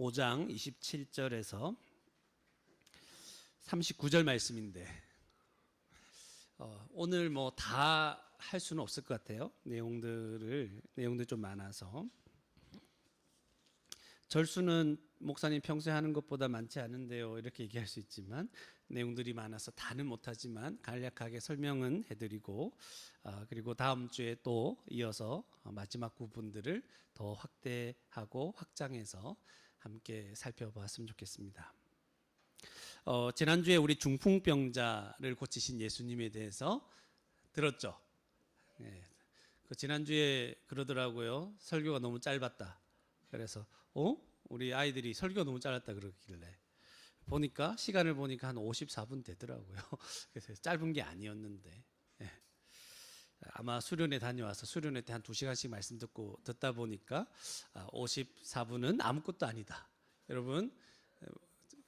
5장 27절에서 39절 말씀인데 오늘 뭐 다 할 수는 없을 것 같아요. 내용들 좀 많아서 절수는 목사님 평소에 하는 것보다 많지 않은데요, 이렇게 얘기할 수 있지만 내용들이 많아서 다는 못하지만 간략하게 설명은 해드리고 그리고 다음 주에 또 이어서 마지막 부분들을 더 확대하고 확장해서 함께 살펴보았으면 좋겠습니다. 지난주에 우리 중풍병자를 고치신 예수님에 대해서 들었죠? 네. 그 지난주에 그러더라고요. 설교가 너무 짧았다. 그래서 우리 아이들이 설교가 너무 짧았다 그러길래 보니까 시간을 보니까 한 54분 되더라고요. 그래서 짧은 게 아니었는데 아마 수련회 다녀와서 수련회 때 한 2시간씩 말씀 듣다 보니까 54분은 아무것도 아니다. 여러분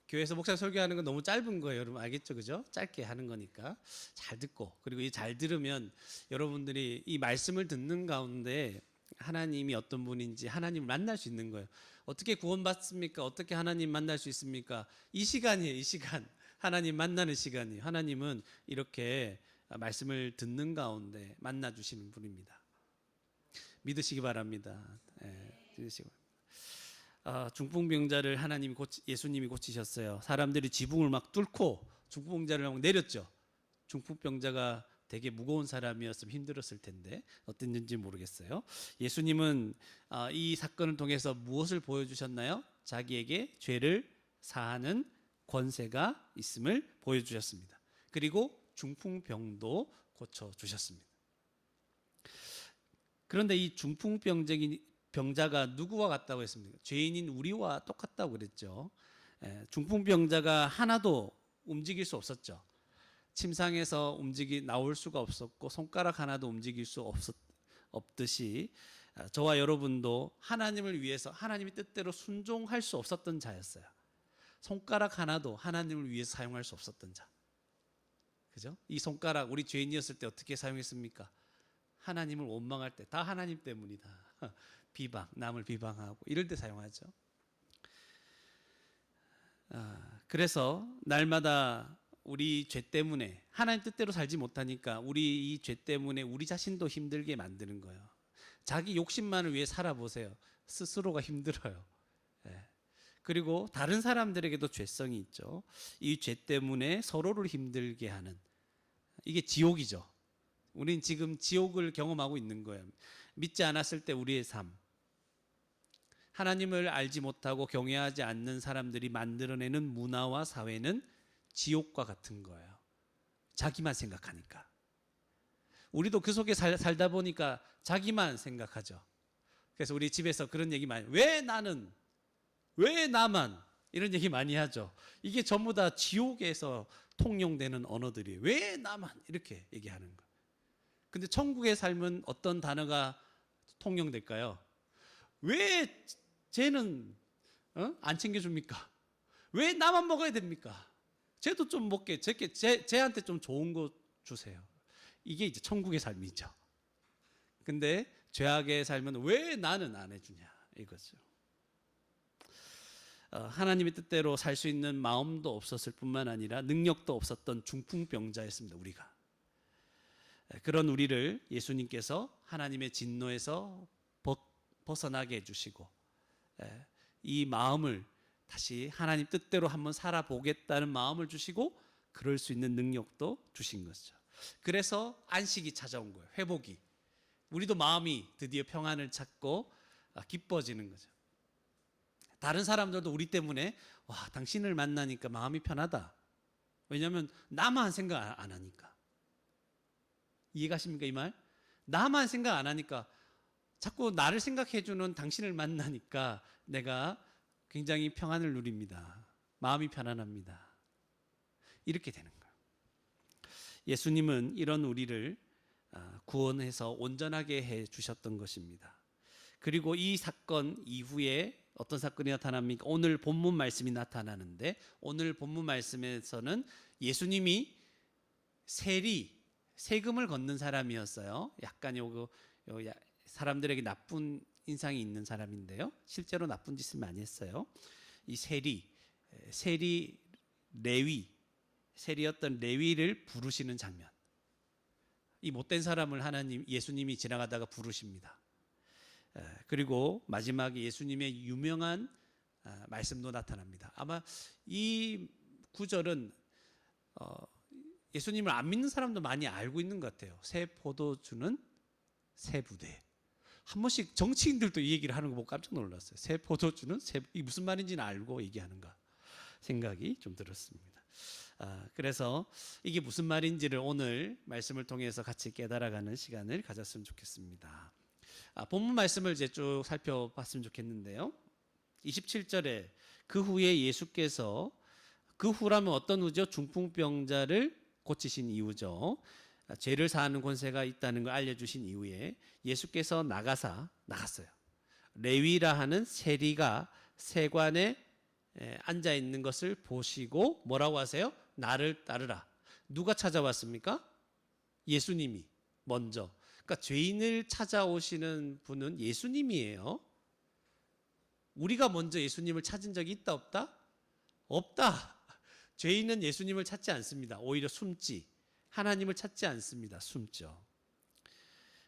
교회에서 목사 설교하는 건 너무 짧은 거예요. 여러분 알겠죠? 그죠? 짧게 하는 거니까 잘 듣고, 그리고 이 잘 들으면 여러분들이 이 말씀을 듣는 가운데 하나님이 어떤 분인지 하나님을 만날 수 있는 거예요. 어떻게 구원받습니까? 어떻게 하나님 만날 수 있습니까? 이 시간이에요. 이 시간. 하나님 만나는 시간이에요. 하나님은 이렇게 말씀을 듣는 가운데 만나주시는 분입니다. 믿으시기 바랍니다. 믿으시기 바랍니다. 중풍병자를 예수님이 고치셨어요. 사람들이 지붕을 막 뚫고 중풍병자를 막 내렸죠. 중풍병자가 되게 무거운 사람이었으면 힘들었을 텐데 어땠는지 모르겠어요. 예수님은 이 사건을 통해서 무엇을 보여주셨나요? 자기에게 죄를 사하는 권세가 있음을 보여주셨습니다. 그리고 중풍병도 고쳐주셨습니다. 그런데 이 중풍병자가 누구와 같다고 했습니까? 죄인인 우리와 똑같다고 그랬죠. 중풍병자가 하나도 움직일 수 없었죠. 침상에서 나올 수가 없었고 손가락 하나도 움직일 수 없듯이 저와 여러분도 하나님을 위해서 하나님의 뜻대로 순종할 수 없었던 자였어요. 손가락 하나도 하나님을 위해서 사용할 수 없었던 자. 그죠? 이 손가락 우리 죄인이었을 때 어떻게 사용했습니까? 하나님을 원망할 때 다 하나님 때문이다. 남을 비방하고 이럴 때 사용하죠. 그래서 날마다 우리 죄 때문에 하나님 뜻대로 살지 못하니까 우리 이 죄 때문에 우리 자신도 힘들게 만드는 거예요. 자기 욕심만을 위해 살아보세요. 스스로가 힘들어요. 그리고 다른 사람들에게도 죄성이 있죠. 이 죄 때문에 서로를 힘들게 하는, 이게 지옥이죠. 우린 지금 지옥을 경험하고 있는 거예요. 믿지 않았을 때 우리의 삶, 하나님을 알지 못하고 경외하지 않는 사람들이 만들어내는 문화와 사회는 지옥과 같은 거예요. 자기만 생각하니까. 우리도 그 속에 살다 보니까 자기만 생각하죠. 그래서 우리 집에서 그런 얘기 많이, 왜 나는, 왜 나만, 이런 얘기 많이 하죠. 이게 전부 다 지옥에서 통용되는 언어들이에요. 왜 나만, 이렇게 얘기하는 거. 근데 천국의 삶은 어떤 단어가 통용될까요? 왜 쟤는 안 챙겨줍니까? 왜 나만 먹어야 됩니까? 쟤도 좀 먹게, 쟤한테 좀 좋은 거 주세요. 이게 이제 천국의 삶이죠. 근데 죄악의 삶은 왜 나는 안 해주냐, 이거죠. 하나님의 뜻대로 살 수 있는 마음도 없었을 뿐만 아니라 능력도 없었던 중풍병자였습니다, 우리가. 그런 우리를 예수님께서 하나님의 진노에서 벗어나게 해주시고 이 마음을 다시 하나님 뜻대로 한번 살아보겠다는 마음을 주시고 그럴 수 있는 능력도 주신 것이죠. 그래서 안식이 찾아온 거예요. 회복이. 우리도 마음이 드디어 평안을 찾고 기뻐지는 거죠. 다른 사람들도 우리 때문에 당신을 만나니까 마음이 편하다. 왜냐하면 나만 생각 안 하니까. 이해가십니까, 이 말? 나만 생각 안 하니까 자꾸 나를 생각해주는 당신을 만나니까 내가 굉장히 평안을 누립니다. 마음이 편안합니다. 이렇게 되는 거예요. 예수님은 이런 우리를 구원해서 온전하게 해 주셨던 것입니다. 그리고 이 사건 이후에 어떤 사건이 나타납니까? 오늘 본문 말씀이 나타나는데 오늘 본문 말씀에서는 예수님이 세금을 걷는 사람이었어요. 약간 사람들에게 나쁜 인상이 있는 사람인데요. 실제로 나쁜 짓을 많이 했어요. 이 세리 레위, 세리였던 레위를 부르시는 장면. 이 못된 사람을 예수님이 지나가다가 부르십니다. 그리고 마지막에 예수님의 유명한 말씀도 나타납니다. 아마 이 구절은 예수님을 안 믿는 사람도 많이 알고 있는 것 같아요. 새 포도주는 새 부대. 한 번씩 정치인들도 이 얘기를 하는 거 보고 깜짝 놀랐어요. 새 포도주는 이게 무슨 말인지는 알고 얘기하는가 생각이 좀 들었습니다. 그래서 이게 무슨 말인지를 오늘 말씀을 통해서 같이 깨달아가는 시간을 가졌으면 좋겠습니다. 본문 말씀을 이제 쭉 살펴봤으면 좋겠는데요. 27절에 그 후에 예수께서, 그 후라면 어떤 후죠? 중풍병자를 고치신 이후죠. 죄를 사하는 권세가 있다는 걸 알려주신 이후에 예수께서 나갔어요. 레위라 하는 세리가 세관에 앉아 있는 것을 보시고 뭐라고 하세요? 나를 따르라. 누가 찾아왔습니까? 예수님이 먼저. 그러니까 죄인을 찾아오시는 분은 예수님이에요. 우리가 먼저 예수님을 찾은 적이 있다 없다? 없다. 죄인은 예수님을 찾지 않습니다. 오히려 숨지. 하나님을 찾지 않습니다. 숨죠.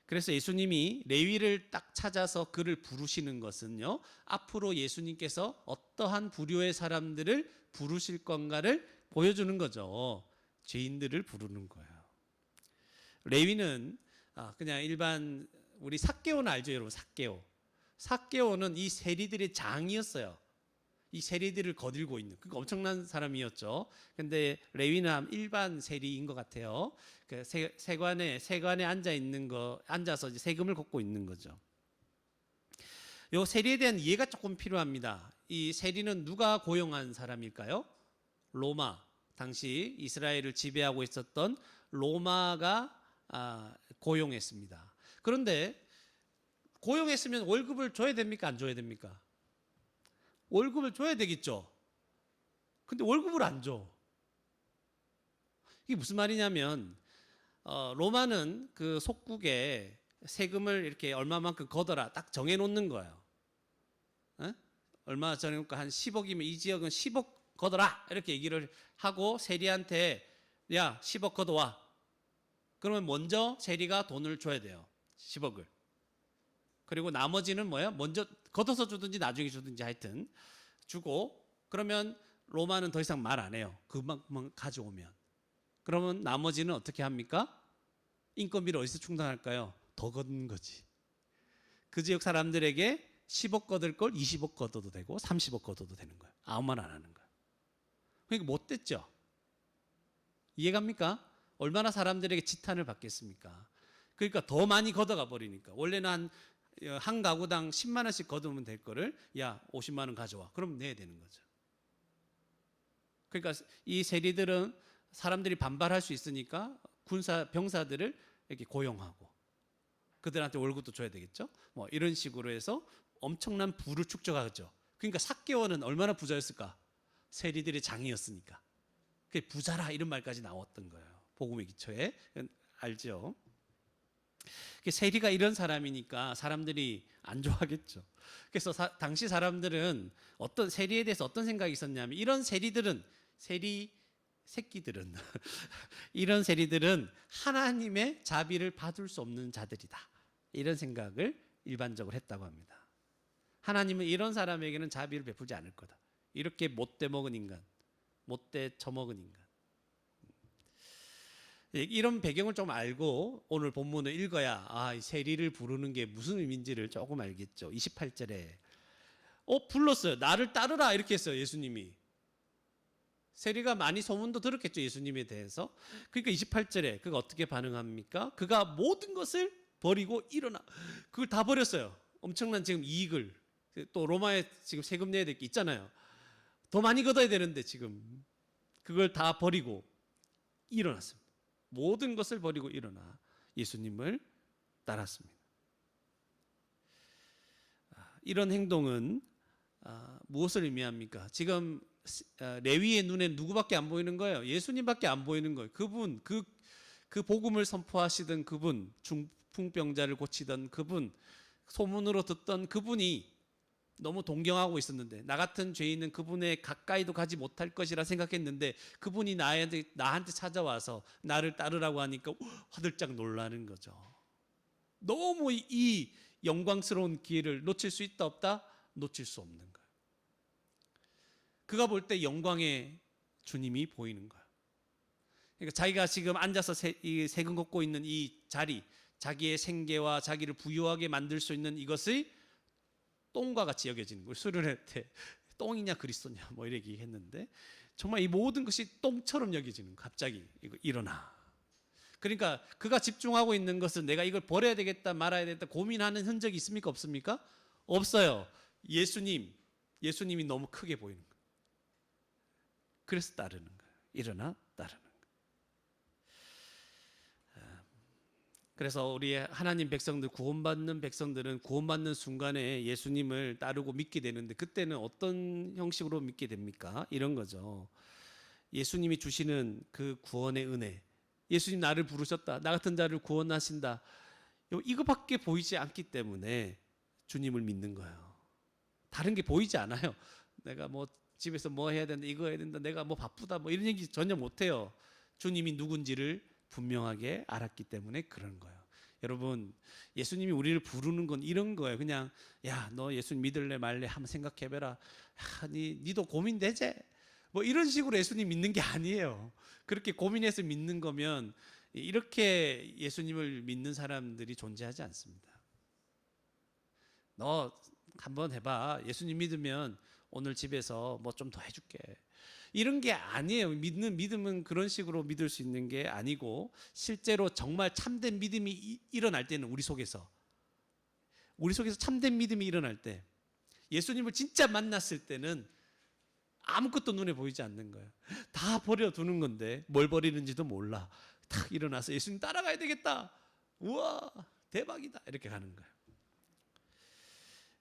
그래서 예수님이 레위를 딱 찾아서 그를 부르시는 것은요, 앞으로 예수님께서 어떠한 부류의 사람들을 부르실 건가를 보여주는 거죠. 죄인들을 부르는 거예요. 레위는 그냥 일반 우리 삭개오는 알죠, 여러분? 삭개오는 이 세리들의 장이었어요. 이 세리들을 거들고 있는, 그러니까 엄청난 사람이었죠. 근데 레위는 일반 세리인 것 같아요. 그 세관에 앉아서 이제 세금을 걷고 있는 거죠. 요 세리에 대한 이해가 조금 필요합니다. 이 세리는 누가 고용한 사람일까요? 로마, 당시 이스라엘을 지배하고 있었던 로마가 고용했습니다. 그런데 고용했으면 월급을 줘야 됩니까? 안 줘야 됩니까? 월급을 줘야 되겠죠. 근데 월급을 안 줘. 이게 무슨 말이냐면 로마는 그 속국에 세금을 이렇게 얼마만큼 걷어라 딱 정해놓는 거예요. 얼마 정해놓고 한 10억이면 이 지역은 10억 걷어라 이렇게 얘기를 하고 세리한테 야 10억 걷어와. 그러면 먼저 세리가 돈을 줘야 돼요. 10억을. 그리고 나머지는 뭐예요? 먼저 걷어서 주든지 나중에 주든지 하여튼 주고, 그러면 로마는 더 이상 말 안 해요. 그만큼 가져오면. 그러면 나머지는 어떻게 합니까? 인건비를 어디서 충당할까요? 더 걷는 거지. 그 지역 사람들에게 10억 걷을 걸 20억 걷어도 되고 30억 걷어도 되는 거예요. 아무 말 안 하는 거예요. 그러니까 못됐죠. 이해갑니까? 얼마나 사람들에게 지탄을 받겠습니까? 그러니까 더 많이 걷어가 버리니까. 원래는 한 가구당 10만 원씩 거두면 될 거를 야 50만 원 가져와. 그럼 내야 되는 거죠. 그러니까 이 세리들은 사람들이 반발할 수 있으니까 병사들을 이렇게 고용하고 그들한테 월급도 줘야 되겠죠. 뭐 이런 식으로 해서 엄청난 부를 축적하죠. 그러니까 삭개오는 얼마나 부자였을까? 세리들의 장이었으니까. 그게 부자라 이런 말까지 나왔던 거예요. 복음의 기초에. 알죠? 세리가 이런 사람이니까 사람들이 안 좋아하겠죠. 그래서 당시 사람들은 어떤 세리에 대해서 어떤 생각이 있었냐면 이런 새끼들은 이런 세리들은 하나님의 자비를 받을 수 없는 자들이다. 이런 생각을 일반적으로 했다고 합니다. 하나님은 이런 사람에게는 자비를 베풀지 않을 거다. 이렇게 못돼 먹은 인간, 못돼 처먹은 인간. 이런 배경을 좀 알고 오늘 본문을 읽어야 이 세리를 부르는 게 무슨 의미인지를 조금 알겠죠. 28절에 불렀어요. 나를 따르라 이렇게 했어요. 예수님이. 세리가 많이 소문도 들었겠죠. 예수님에 대해서. 그러니까 28절에 그가 어떻게 반응합니까? 그가 모든 것을 버리고 일어나. 그걸 다 버렸어요. 엄청난 지금 이익을. 또 로마에 지금 세금 내야 될 게 있잖아요. 더 많이 걷어야 되는데 지금 그걸 다 버리고 일어났습니다. 모든 것을 버리고 일어나 예수님을 따랐습니다. 이런 행동은 무엇을 의미합니까? 지금 레위의 눈에 누구밖에 안 보이는 거예요? 예수님밖에 안 보이는 거예요. 그분, 그 복음을 선포하시던 그분, 중풍병자를 고치던 그분, 소문으로 듣던 그분이 너무 동경하고 있었는데, 나 같은 죄인은 그분의 가까이도 가지 못할 것이라 생각했는데 그분이 나한테 찾아와서 나를 따르라고 하니까 화들짝 놀라는 거죠. 너무 이 영광스러운 기회를 놓칠 수 있다 없다? 놓칠 수 없는 거예요. 그가 볼 때 영광의 주님이 보이는 거예요. 그러니까 자기가 지금 앉아서 세금 걷고 있는 이 자리, 자기의 생계와 자기를 부유하게 만들 수 있는 이것의 똥과 같이 여겨지는 거예요. 수련회 때 똥이냐 그리스도냐 뭐 이렇게 얘기했는데 정말 이 모든 것이 똥처럼 여겨지는 거예요. 갑자기 이거 일어나. 그러니까 그가 집중하고 있는 것은 내가 이걸 버려야 되겠다 말아야 되겠다 고민하는 흔적이 있습니까 없습니까? 없어요. 예수님이 너무 크게 보이는 거예요. 그래서 따르는 거예요. 일어나 따르는 거예요. 그래서 우리 하나님 백성들, 구원받는 백성들은 구원받는 순간에 예수님을 따르고 믿게 되는데 그때는 어떤 형식으로 믿게 됩니까? 이런 거죠. 예수님이 주시는 그 구원의 은혜, 예수님 나를 부르셨다, 나 같은 자를 구원하신다, 이거밖에 보이지 않기 때문에 주님을 믿는 거예요. 다른 게 보이지 않아요. 내가 뭐 집에서 뭐 해야 된다, 이거 해야 된다, 내가 뭐 바쁘다, 뭐 이런 얘기 전혀 못해요. 주님이 누군지를 분명하게 알았기 때문에 그런 거예요. 여러분, 예수님이 우리를 부르는 건 이런 거예요. 그냥 야, 너 예수님 믿을래 말래 한번 생각해봐라. 니도 고민되지? 뭐 이런 식으로 예수님 믿는 게 아니에요. 그렇게 고민해서 믿는 거면 이렇게 예수님을 믿는 사람들이 존재하지 않습니다. 너 한번 해봐. 예수님 믿으면 오늘 집에서 뭐 좀 더 해줄게. 이런 게 아니에요. 믿음은 그런 식으로 믿을 수 있는 게 아니고 실제로 정말 참된 믿음이 일어날 때는 우리 속에서 참된 믿음이 일어날 때 예수님을 진짜 만났을 때는 아무것도 눈에 보이지 않는 거예요. 다 버려두는 건데 뭘 버리는지도 몰라. 탁 일어나서 예수님 따라가야 되겠다. 우와 대박이다 이렇게 가는 거예요.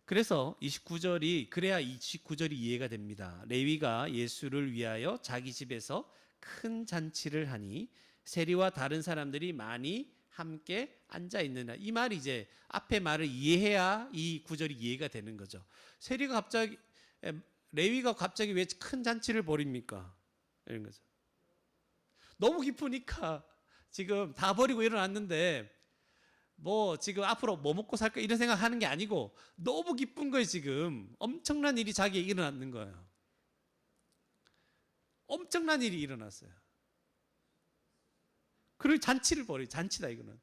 그래서 29절이 이해가 됩니다. 레위가 예수를 위하여 자기 집에서 큰 잔치를 하니 세리와 다른 사람들이 많이 함께 앉아 있느냐. 이 말이 이제 앞에 말을 이해해야 이 구절이 이해가 되는 거죠. 레위가 갑자기 왜 큰 잔치를 벌입니까? 이런 거죠. 너무 기쁘니까 지금 다 버리고 일어났는데 뭐 지금 앞으로 뭐 먹고 살까 이런 생각하는 게 아니고 너무 기쁜 거예요. 지금 엄청난 일이 자기에게 일어났는 거예요. 엄청난 일이 일어났어요. 그리고 잔치를 벌여요. 잔치다 이거는.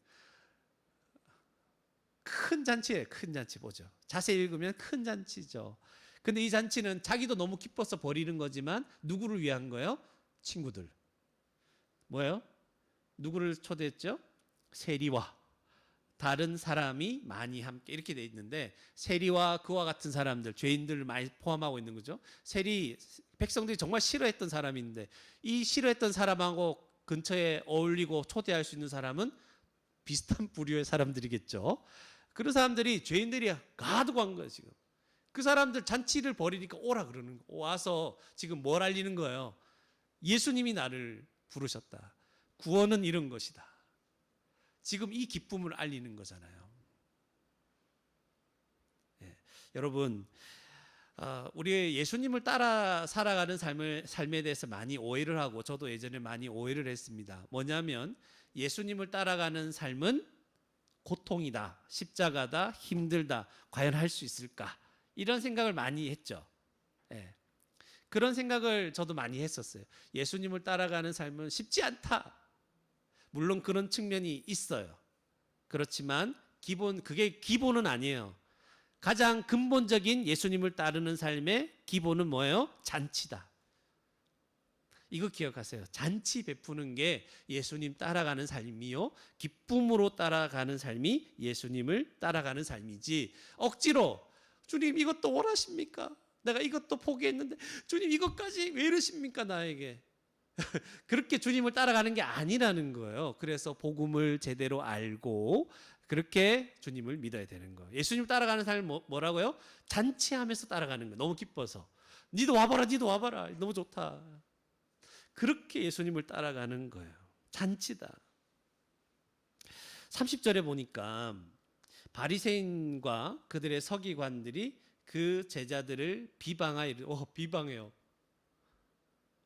큰 잔치예요. 큰 잔치 보죠. 자세히 읽으면 큰 잔치죠. 근데 이 잔치는 자기도 너무 기뻐서 벌이는 거지만 누구를 위한 거예요? 친구들. 뭐예요? 누구를 초대했죠? 세리와 다른 사람이 많이 함께 이렇게 돼 있는데 세리와 그와 같은 사람들, 죄인들을 많이 포함하고 있는 거죠. 백성들이 정말 싫어했던 사람인데 이 싫어했던 사람하고 근처에 어울리고 초대할 수 있는 사람은 비슷한 부류의 사람들이겠죠. 그런 사람들이 죄인들이 가득 한 거예요. 지금 그 사람들 잔치를 벌이니까 오라 그러는 거. 와서 지금 뭘 알리는 거예요? 예수님이 나를 부르셨다. 구원은 이런 것이다. 지금 이 기쁨을 알리는 거잖아요. 예, 여러분, 우리 예수님을 따라 살아가는 삶에 대해서 많이 오해를 하고 저도 예전에 많이 오해를 했습니다. 뭐냐면 예수님을 따라가는 삶은 고통이다, 십자가다, 힘들다, 과연 할 수 있을까? 이런 생각을 많이 했죠. 예, 그런 생각을 저도 많이 했었어요. 예수님을 따라가는 삶은 쉽지 않다. 물론 그런 측면이 있어요. 그렇지만 그게 기본은 아니에요. 가장 근본적인 예수님을 따르는 삶의 기본은 뭐예요? 잔치다. 이거 기억하세요. 잔치 베푸는 게 예수님 따라가는 삶이요. 기쁨으로 따라가는 삶이 예수님을 따라가는 삶이지 억지로 주님 이것도 원하십니까? 내가 이것도 포기했는데 주님 이것까지 왜 이러십니까 나에게? 그렇게 주님을 따라가는 게 아니라는 거예요. 그래서 복음을 제대로 알고 그렇게 주님을 믿어야 되는 거예요. 예수님 따라가는 삶은 뭐라고요? 잔치하면서 따라가는 거예요. 너무 기뻐서. 니도 와봐라, 니도 와봐라. 너무 좋다. 그렇게 예수님을 따라가는 거예요. 잔치다. 30절에 보니까 바리새인과 그들의 서기관들이 그 제자들을 비방하여 비방해요.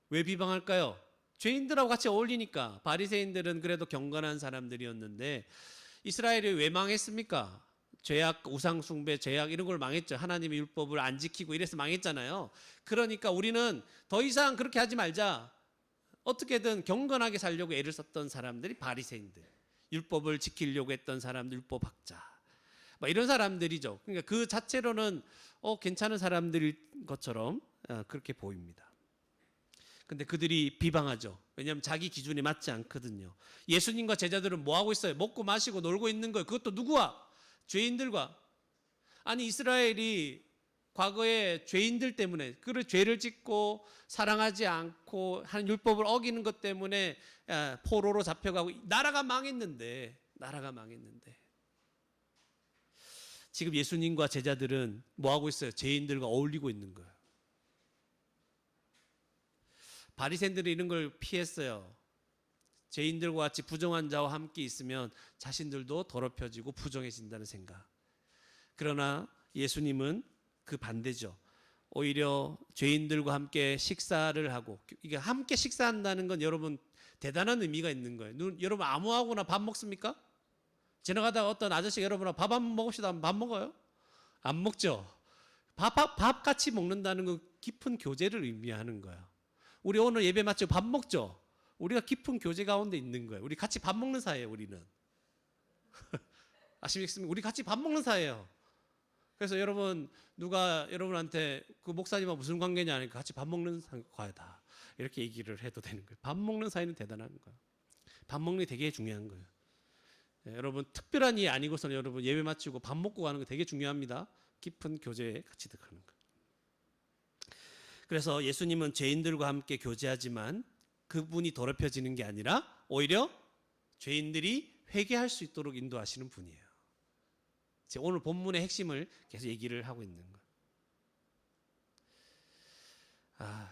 왜 비방할까요? 죄인들하고 같이 어울리니까. 바리새인들은 그래도 경건한 사람들이었는데 이스라엘이 왜 망했습니까? 죄악, 우상 숭배, 죄악 이런 걸 망했죠. 하나님의 율법을 안 지키고 이래서 망했잖아요. 그러니까 우리는 더 이상 그렇게 하지 말자. 어떻게든 경건하게 살려고 애를 썼던 사람들이 바리새인들, 율법을 지키려고 했던 사람들, 율법학자, 이런 사람들이죠. 그러니까 그 자체로는 괜찮은 사람들일 것처럼 그렇게 보입니다. 근데 그들이 비방하죠. 왜냐하면 자기 기준에 맞지 않거든요. 예수님과 제자들은 뭐 하고 있어요? 먹고 마시고 놀고 있는 거예요. 그것도 누구와? 죄인들과. 아니 이스라엘이 과거에 죄인들 때문에 그 죄를 짓고 사랑하지 않고 하는 율법을 어기는 것 때문에 포로로 잡혀가고 나라가 망했는데 지금 예수님과 제자들은 뭐 하고 있어요? 죄인들과 어울리고 있는 거예요. 바리새인들이 이런 걸 피했어요. 죄인들과 같이 부정한 자와 함께 있으면 자신들도 더럽혀지고 부정해진다는 생각. 그러나 예수님은 그 반대죠. 오히려 죄인들과 함께 식사를 하고, 이게 함께 식사한다는 건 여러분 대단한 의미가 있는 거예요. 여러분 아무하고나 밥 먹습니까? 지나가다가 어떤 아저씨가 여러분 밥 한번 먹읍시다 하면 밥 먹어요? 안 먹죠. 밥 같이 먹는다는 건 깊은 교제를 의미하는 거예요. 우리 오늘 예배 마치고 밥 먹죠. 우리가 깊은 교제 가운데 있는 거예요. 우리 같이 밥 먹는 사이예요. 우리는 아시겠습니까? 우리 같이 밥 먹는 사이예요. 그래서 여러분 누가 여러분한테 그 목사님과 무슨 관계냐 하니까 같이 밥 먹는 사이다 이렇게 얘기를 해도 되는 거예요. 밥 먹는 사이는 대단한 거예요. 밥 먹는 게 되게 중요한 거예요. 여러분 특별한 일 아니고서는 여러분 예배 마치고 밥 먹고 가는 거 되게 중요합니다. 깊은 교제에 같이 들어가는 거예요. 그래서 예수님은 죄인들과 함께 교제하지만 그분이 더럽혀지는 게 아니라 오히려 죄인들이 회개할 수 있도록 인도하시는 분이에요. 오늘 본문의 핵심을 계속 얘기를 하고 있는 거예요.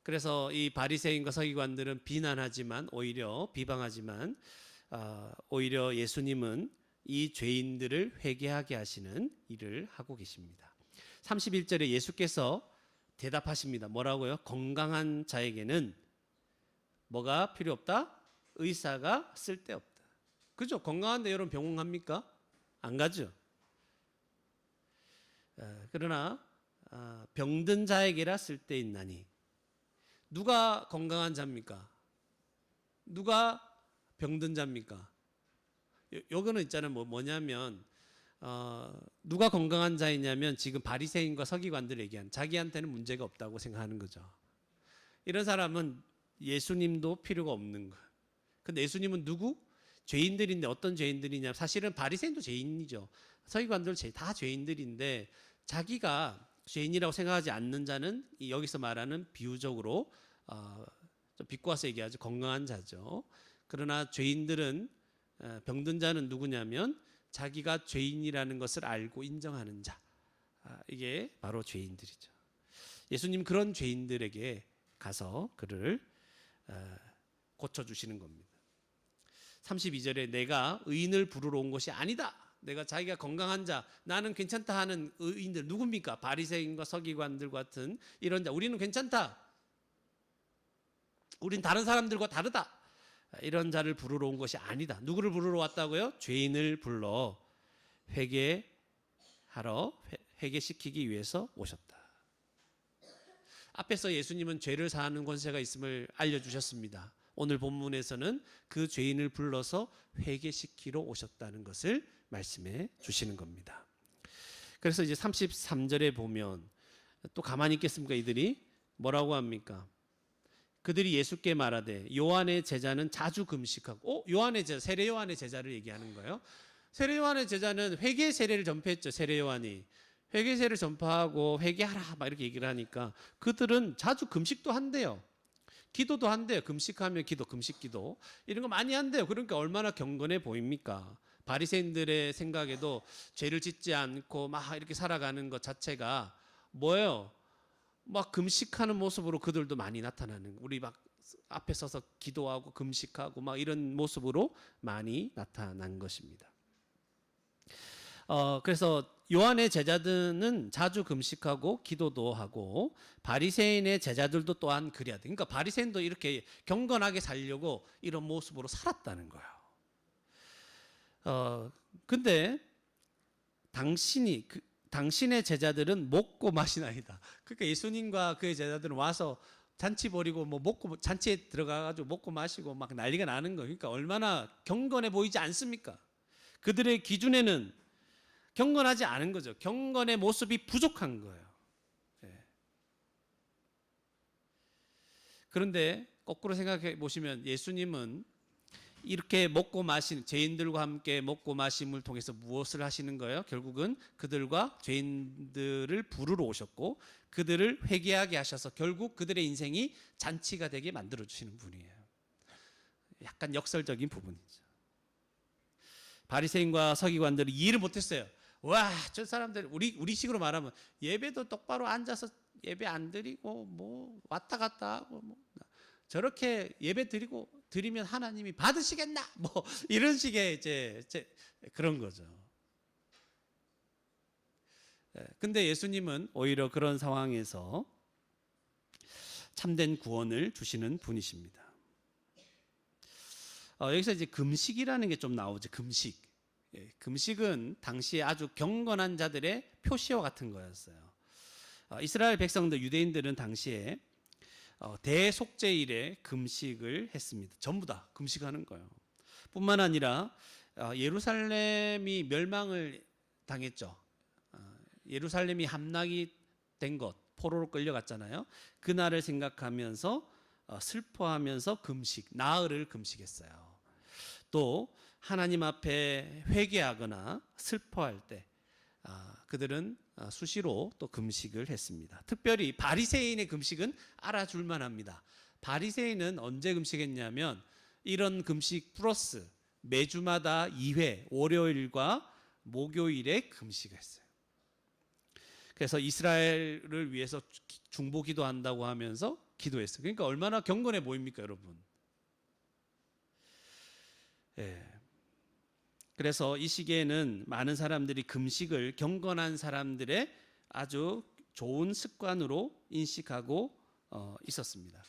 그래서 이 바리새인과 서기관들은 비난하지만 비방하지만 오히려 예수님은 이 죄인들을 회개하게 하시는 일을 하고 계십니다. 31절에 예수께서 대답하십니다. 뭐라고요? 건강한 자에게는 뭐가 필요 없다? 의사가 쓸데없다. 그죠? 건강한데 여러분 병원 갑니까? 안 가죠. 그러나 병든 자에게라 쓸데있나니. 누가 건강한 자입니까? 누가 병든 자입니까? 요거는 있잖아요. 뭐냐면 누가 건강한 자이냐면 지금 바리새인과 서기관들 얘기한 자기한테는 문제가 없다고 생각하는 거죠. 이런 사람은 예수님도 필요가 없는 거예요. 근데 예수님은 누구? 죄인들인데 어떤 죄인들이냐? 사실은 바리새인도 죄인이죠. 서기관들 다 죄인들인데 자기가 죄인이라고 생각하지 않는 자는 여기서 말하는 비유적으로 좀 비꼬아서 얘기하죠. 건강한 자죠. 그러나 죄인들은 병든 자는 누구냐면 자기가 죄인이라는 것을 알고 인정하는 자. 이게 바로 죄인들이죠. 예수님 그런 죄인들에게 가서 그를 고쳐주시는 겁니다. 32절에 내가 의인을 부르러 온 것이 아니다. 내가 자기가 건강한 자, 나는 괜찮다 하는 의인들 누굽니까? 바리새인과 서기관들 같은 이런 자. 우리는 괜찮다. 우린 다른 사람들과 다르다. 이런 자를 부르러 온 것이 아니다. 누구를 부르러 왔다고요? 죄인을 불러 회개시키기 위해서 오셨다. 앞에서 예수님은 죄를 사하는 권세가 있음을 알려주셨습니다. 오늘 본문에서는 그 죄인을 불러서 회개시키러 오셨다는 것을 말씀해 주시는 겁니다. 그래서 이제 33절에 보면 또 가만히 있겠습니까? 이들이 뭐라고 합니까? 그들이 예수께 말하되 요한의 제자는 자주 금식하고 요한의 제자, 세례 요한의 제자를 얘기하는 거예요. 세례 요한의 제자는 회개 세례를 전파했죠. 세례 요한이 회개 세례를 전파하고 회개하라 막 이렇게 얘기를 하니까 그들은 자주 금식도 한대요. 기도도 한대요. 금식하면 기도, 금식기도 이런 거 많이 한대요. 그러니까 얼마나 경건해 보입니까? 바리새인들의 생각에도 죄를 짓지 않고 막 이렇게 살아가는 것 자체가 뭐예요? 막 금식하는 모습으로 그들도 많이 나타나는, 우리 막 앞에 서서 기도하고 금식하고 막 이런 모습으로 많이 나타난 것입니다. 그래서 요한의 제자들은 자주 금식하고 기도도 하고 바리새인의 제자들도 또한 그래야 돼. 그러니까 바리새인도 이렇게 경건하게 살려고 이런 모습으로 살았다는 거예요. 근데 당신의 제자들은 먹고 마시나이다. 그러니까 예수님과 그의 제자들은 와서 잔치 벌이고 뭐 먹고 잔치에 들어가가지고 먹고 마시고 막 난리가 나는 거예요. 그러니까 얼마나 경건해 보이지 않습니까? 그들의 기준에는 경건하지 않은 거죠. 경건의 모습이 부족한 거예요. 예. 그런데 거꾸로 생각해 보시면 예수님은 이렇게 먹고 마신 죄인들과 함께 먹고 마심을 통해서 무엇을 하시는 거예요? 결국은 그들과 죄인들을 부르러 오셨고 그들을 회개하게 하셔서 결국 그들의 인생이 잔치가 되게 만들어 주시는 분이에요. 약간 역설적인 부분이죠. 바리새인과 서기관들이 이해를 못했어요. 와, 저 사람들 우리 식으로 말하면 예배도 똑바로 앉아서 예배 안 드리고 뭐 왔다 갔다 하고 뭐 저렇게 예배 드리면 하나님이 받으시겠나? 뭐 이런 식의 이제 그런 거죠. 근데 예수님은 오히려 그런 상황에서 참된 구원을 주시는 분이십니다. 여기서 이제 금식이라는 게 좀 나오죠. 금식. 금식은 당시에 아주 경건한 자들의 표시와 같은 거였어요. 이스라엘 백성들, 유대인들은 당시에 대속죄일에 금식을 했습니다. 전부 다 금식하는 거예요. 뿐만 아니라 예루살렘이 멸망을 당했죠. 예루살렘이 함락이 된 것, 포로로 끌려갔잖아요. 그날을 생각하면서 슬퍼하면서 금식, 나흘을 금식했어요. 또 하나님 앞에 회개하거나 슬퍼할 때 그들은 수시로 또 금식을 했습니다. 특별히 바리새인의 금식은 알아줄 만합니다. 바리새인은 언제 금식했냐면 이런 금식 플러스 매주마다 2회 월요일과 목요일에 금식했어요. 그래서 이스라엘을 위해서 중보 기도한다고 하면서 기도했어요. 그러니까 얼마나 경건해 보입니까, 여러분? 예. 그래서 이 시기에는 많은 사람들이 금식을 경건한 사람들의 아주 좋은 습관으로 인식하고 있었습니다.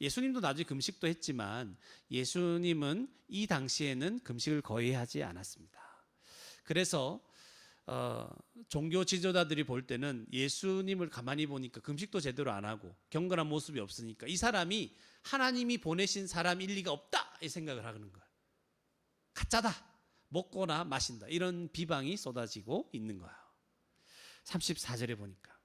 예수님도 나중에 금식도 했지만 예수님은 이 당시에는 금식을 거의 하지 않았습니다. 그래서 종교 지도자들이 볼 때는 예수님을 가만히 보니까 금식도 제대로 안 하고 경건한 모습이 없으니까 이 사람이 하나님이 보내신 사람일 리가 없다 이 생각을 하는 거예요. 가짜다. 먹거나 마신다. 이런 비방이 쏟아지고 있는 거예요. 34절에 보니까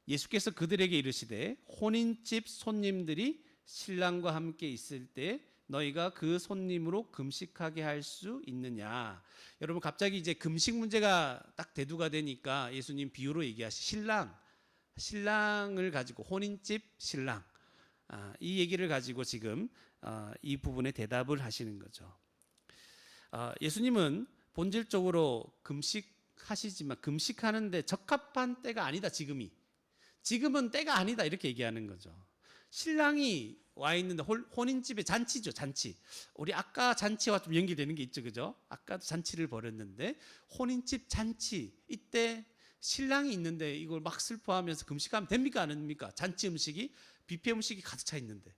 예수께서 그들에게 이르시되 혼인집 손님들이 신랑과 함께 있을 때 너희가 그 손님으로 금식하게 할 수 있느냐. 여러분 갑자기 이제 금식 문제가 딱 대두가 되니까 예수님 비유로 얘기하시 신랑을 가지고 혼인집 신랑 이 얘기를 가지고 지금 이 부분에 대답을 하시는 거죠. 예수님은 본질적으로 금식하시지만 금식하는데 적합한 때가 아니다. 지금은 때가 아니다 이렇게 얘기하는 거죠. 신랑이 와 있는데 혼인집에 잔치죠. 잔치. 우리 아까 잔치와 좀 연결되는 게 있죠. 그죠? 아까도 잔치를 벌였는데 혼인집 잔치 이때 신랑이 있는데 이걸 막 슬퍼하면서 금식하면 됩니까 안 됩니까? 잔치 음식이 뷔페 음식이 가득 차 있는데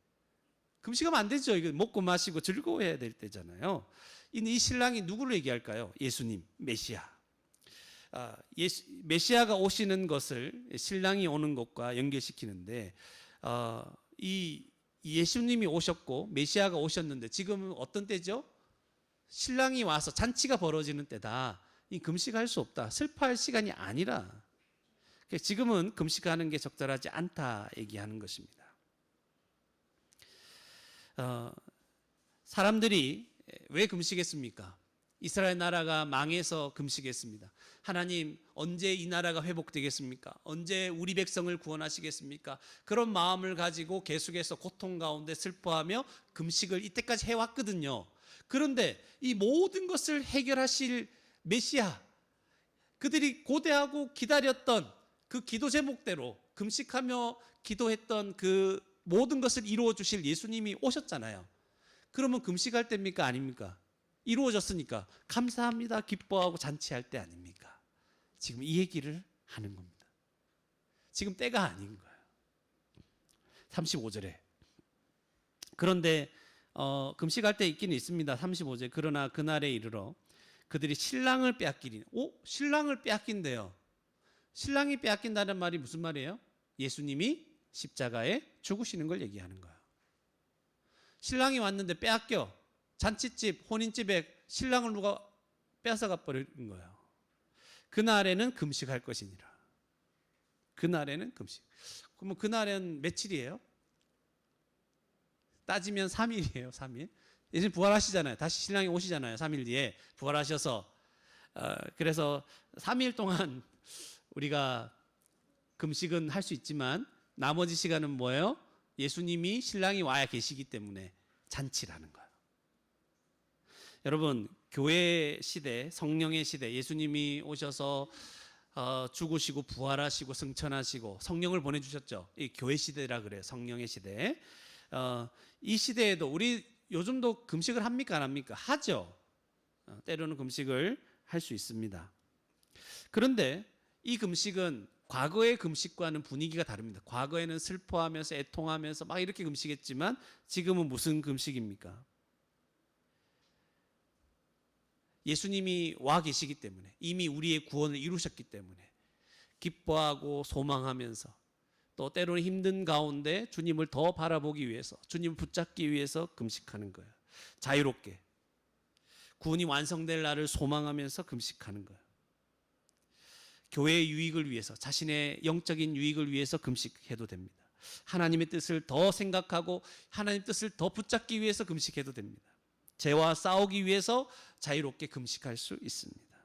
금식하면 안 되죠. 이거 먹고 마시고 즐거워해야 될 때잖아요. 이 신랑이 누구를 얘기할까요? 예수님, 메시아. 메시아가 오시는 것을 신랑이 오는 것과 연결시키는데 이 예수님이 오셨고 메시아가 오셨는데 지금은 어떤 때죠? 신랑이 와서 잔치가 벌어지는 때다. 이 금식할 수 없다. 슬퍼할 시간이 아니라 지금은 금식하는 게 적절하지 않다 얘기하는 것입니다. 사람들이 왜 금식했습니까? 이스라엘 나라가 망해서 금식했습니다. 하나님 언제 이 나라가 회복되겠습니까? 언제 우리 백성을 구원하시겠습니까? 그런 마음을 가지고 계속해서 고통 가운데 슬퍼하며 금식을 이때까지 해왔거든요. 그런데 이 모든 것을 해결하실 메시아, 그들이 고대하고 기다렸던 그 기도 제목대로 금식하며 기도했던 그 모든 것을 이루어 주실 예수님이 오셨잖아요. 그러면 금식할 때입니까? 아닙니까? 이루어졌으니까 감사합니다, 기뻐하고 잔치할 때 아닙니까? 지금 이 얘기를 하는 겁니다. 지금 때가 아닌 거예요. 35절에 그런데 금식할 때 있기는 있습니다. 35절 그러나 그날에 이르러 그들이 신랑을 빼앗기리니. 신랑을 빼앗긴대요. 신랑이 빼앗긴다는 말이 무슨 말이에요? 예수님이 십자가에 죽으시는 걸 얘기하는 거예요. 신랑이 왔는데 빼앗겨. 잔치집, 혼인집에 신랑을 누가 뺏어가 버리는 거예요. 그날에는 금식할 것이니라. 그날에는 금식. 그러면 그날은 며칠이에요? 따지면 3일이에요. 3일. 예수님 부활하시잖아요. 다시 신랑이 오시잖아요. 3일 뒤에 부활하셔서. 그래서 3일 동안 우리가 금식은 할 수 있지만 나머지 시간은 뭐예요? 예수님이 신랑이 와야 계시기 때문에 잔치라는 거예요. 여러분, 교회 시대, 성령의 시대, 예수님이 오셔서 죽으시고 부활하시고 승천하시고 성령을 보내주셨죠. 이 교회 시대라 그래요. 성령의 시대. 이 시대에도 우리 요즘도 금식을 합니까 안 합니까? 하죠. 때로는 금식을 할 수 있습니다. 그런데 이 금식은 과거의 금식과는 분위기가 다릅니다. 과거에는 슬퍼하면서 애통하면서 막 이렇게 금식했지만 지금은 무슨 금식입니까? 예수님이 와 계시기 때문에, 이미 우리의 구원을 이루셨기 때문에 기뻐하고 소망하면서, 또 때로는 힘든 가운데 주님을 더 바라보기 위해서, 주님을 붙잡기 위해서 금식하는 거예요. 자유롭게 구원이 완성될 날을 소망하면서 금식하는 거예요. 교회의 유익을 위해서, 자신의 영적인 유익을 위해서 금식해도 됩니다. 하나님의 뜻을 더 생각하고 하나님의 뜻을 더 붙잡기 위해서 금식해도 됩니다. 죄와 싸우기 위해서 자유롭게 금식할 수 있습니다.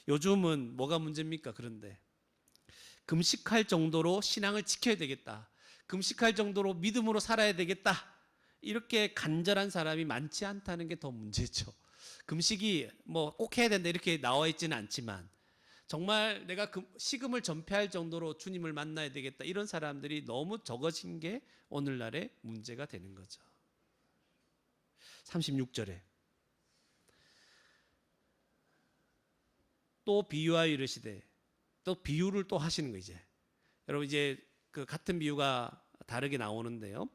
요즘은 뭐가 문제입니까? 그런데 금식할 정도로 신앙을 지켜야 되겠다, 금식할 정도로 믿음으로 살아야 되겠다, 이렇게 간절한 사람이 많지 않다는 게 더 문제죠. 금식이 뭐 꼭 해야 된다 이렇게 나와 있지는 않지만 정말 내가 식음을 전폐할 정도로 주님을 만나야 되겠다, 이런 사람들이 너무 적어진 게 오늘날의 문제가 되는 거죠. 36절에 또 비유하여 이르시되, 또 비유를 또 하시는 거. 이제 여러분, 이제 그 같은 비유가 다르게 나오는데요.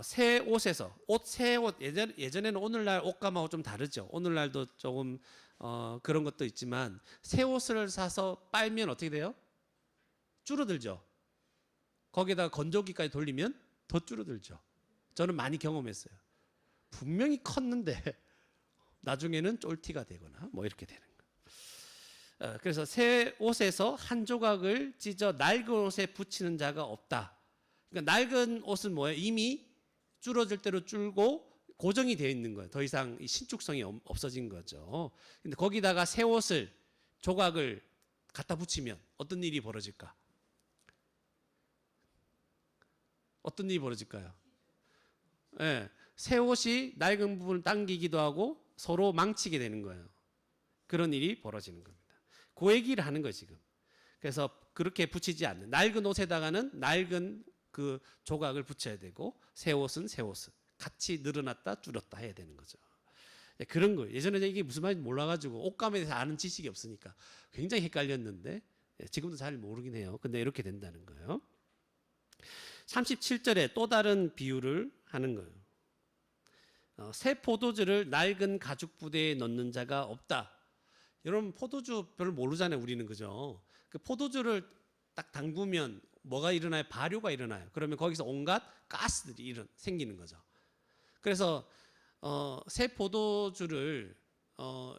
새 옷에서 새 옷, 예전에는 오늘날 옷감하고 좀 다르죠. 오늘날도 조금 그런 것도 있지만 새 옷을 사서 빨면 어떻게 돼요? 줄어들죠. 거기에다가 건조기까지 돌리면 더 줄어들죠. 저는 많이 경험했어요. 분명히 컸는데 나중에는 쫄티가 되거나 뭐 이렇게 되는 거예요. 그래서 새 옷에서 한 조각을 찢어 낡은 옷에 붙이는 자가 없다. 그러니까 낡은 옷은 뭐예요? 이미 줄어들 대로 줄고 고정이 되어 있는 거예요. 더 이상 신축성이 없어진 거죠. 근데 거기다가 새 옷을, 조각을 갖다 붙이면 어떤 일이 벌어질까? 어떤 일이 벌어질까요? 네, 새 옷이 낡은 부분을 당기기도 하고 서로 망치게 되는 거예요. 그런 일이 벌어지는 겁니다. 그 얘기를 하는 거예요, 지금. 그래서 그렇게 붙이지 않는, 낡은 옷에다가는 낡은 그 조각을 붙여야 되고 새 옷은 새 옷을 같이 늘어났다 줄었다 해야 되는 거죠. 그런 거예요. 예전에 이게 무슨 말인지 몰라가지고 옷감에 대해서 아는 지식이 없으니까 굉장히 헷갈렸는데 지금도 잘 모르긴 해요. 근데 이렇게 된다는 거예요. 37절에 또 다른 비유를 하는 거예요. 새 포도주를 낡은 가죽 부대에 넣는 자가 없다. 여러분, 포도주 별로 모르잖아요, 우리는. 그죠? 그 포도주를 딱 담그면 뭐가 일어나요? 발효가 일어나요. 그러면 거기서 온갖 가스들이 생기는 거죠. 그래서 새 포도주를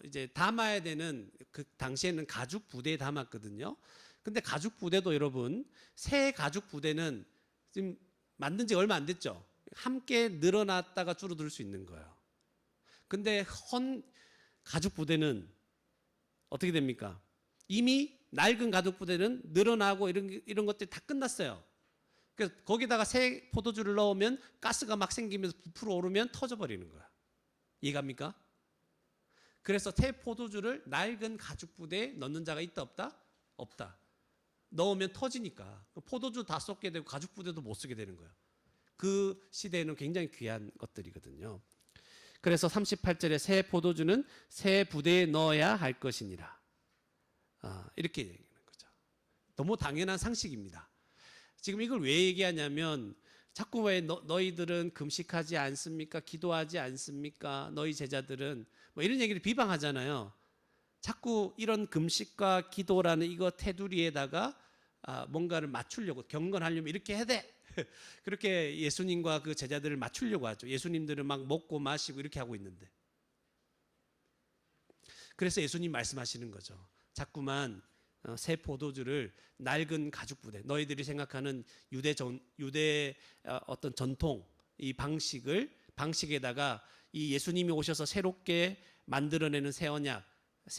이제 담아야 되는, 그 당시에는 가죽 부대에 담았거든요. 근데 가죽 부대도 여러분, 새 가죽 부대는 지금 만든 지 얼마 안 됐죠. 함께 늘어났다가 줄어들 수 있는 거예요. 근데 헌 가죽 부대는 어떻게 됩니까? 이미 낡은 가죽 부대는 늘어나고 이런 것들이 다 끝났어요. 그래서 거기다가 새 포도주를 넣으면 가스가 막 생기면서 부풀어 오르면 터져버리는 거야. 이해갑니까? 그래서 새 포도주를 낡은 가죽 부대에 넣는 자가 있다 없다? 없다. 넣으면 터지니까 포도주 다 쏟게 되고 가죽 부대도 못 쓰게 되는 거예요. 그 시대에는 굉장히 귀한 것들이거든요. 그래서 38절에 새 포도주는 새 부대에 넣어야 할 것이니라. 이렇게 얘기하는 거죠. 너무 당연한 상식입니다. 지금 이걸 왜 얘기하냐면 자꾸 왜 너희들은 금식하지 않습니까? 기도하지 않습니까? 너희 제자들은 뭐 이런 얘기를 비방하잖아요. 자꾸 이런 금식과 기도라는 이거 테두리에다가 뭔가를 맞추려고 경건하려면 이렇게 해야 돼. 그렇게 예수님과 그 제자들을 맞추려고 하죠. 예수님들은 막 먹고 마시고 이렇게 하고 있는데. 그래서 예수님 말씀하시는 거죠. 자꾸만 새 포도주를 낡은 가죽 부대, 너희들이 생각하는 유대 어떤 전통 이 방식에다가 이 예수님이 오셔서 새롭게 만들어내는 새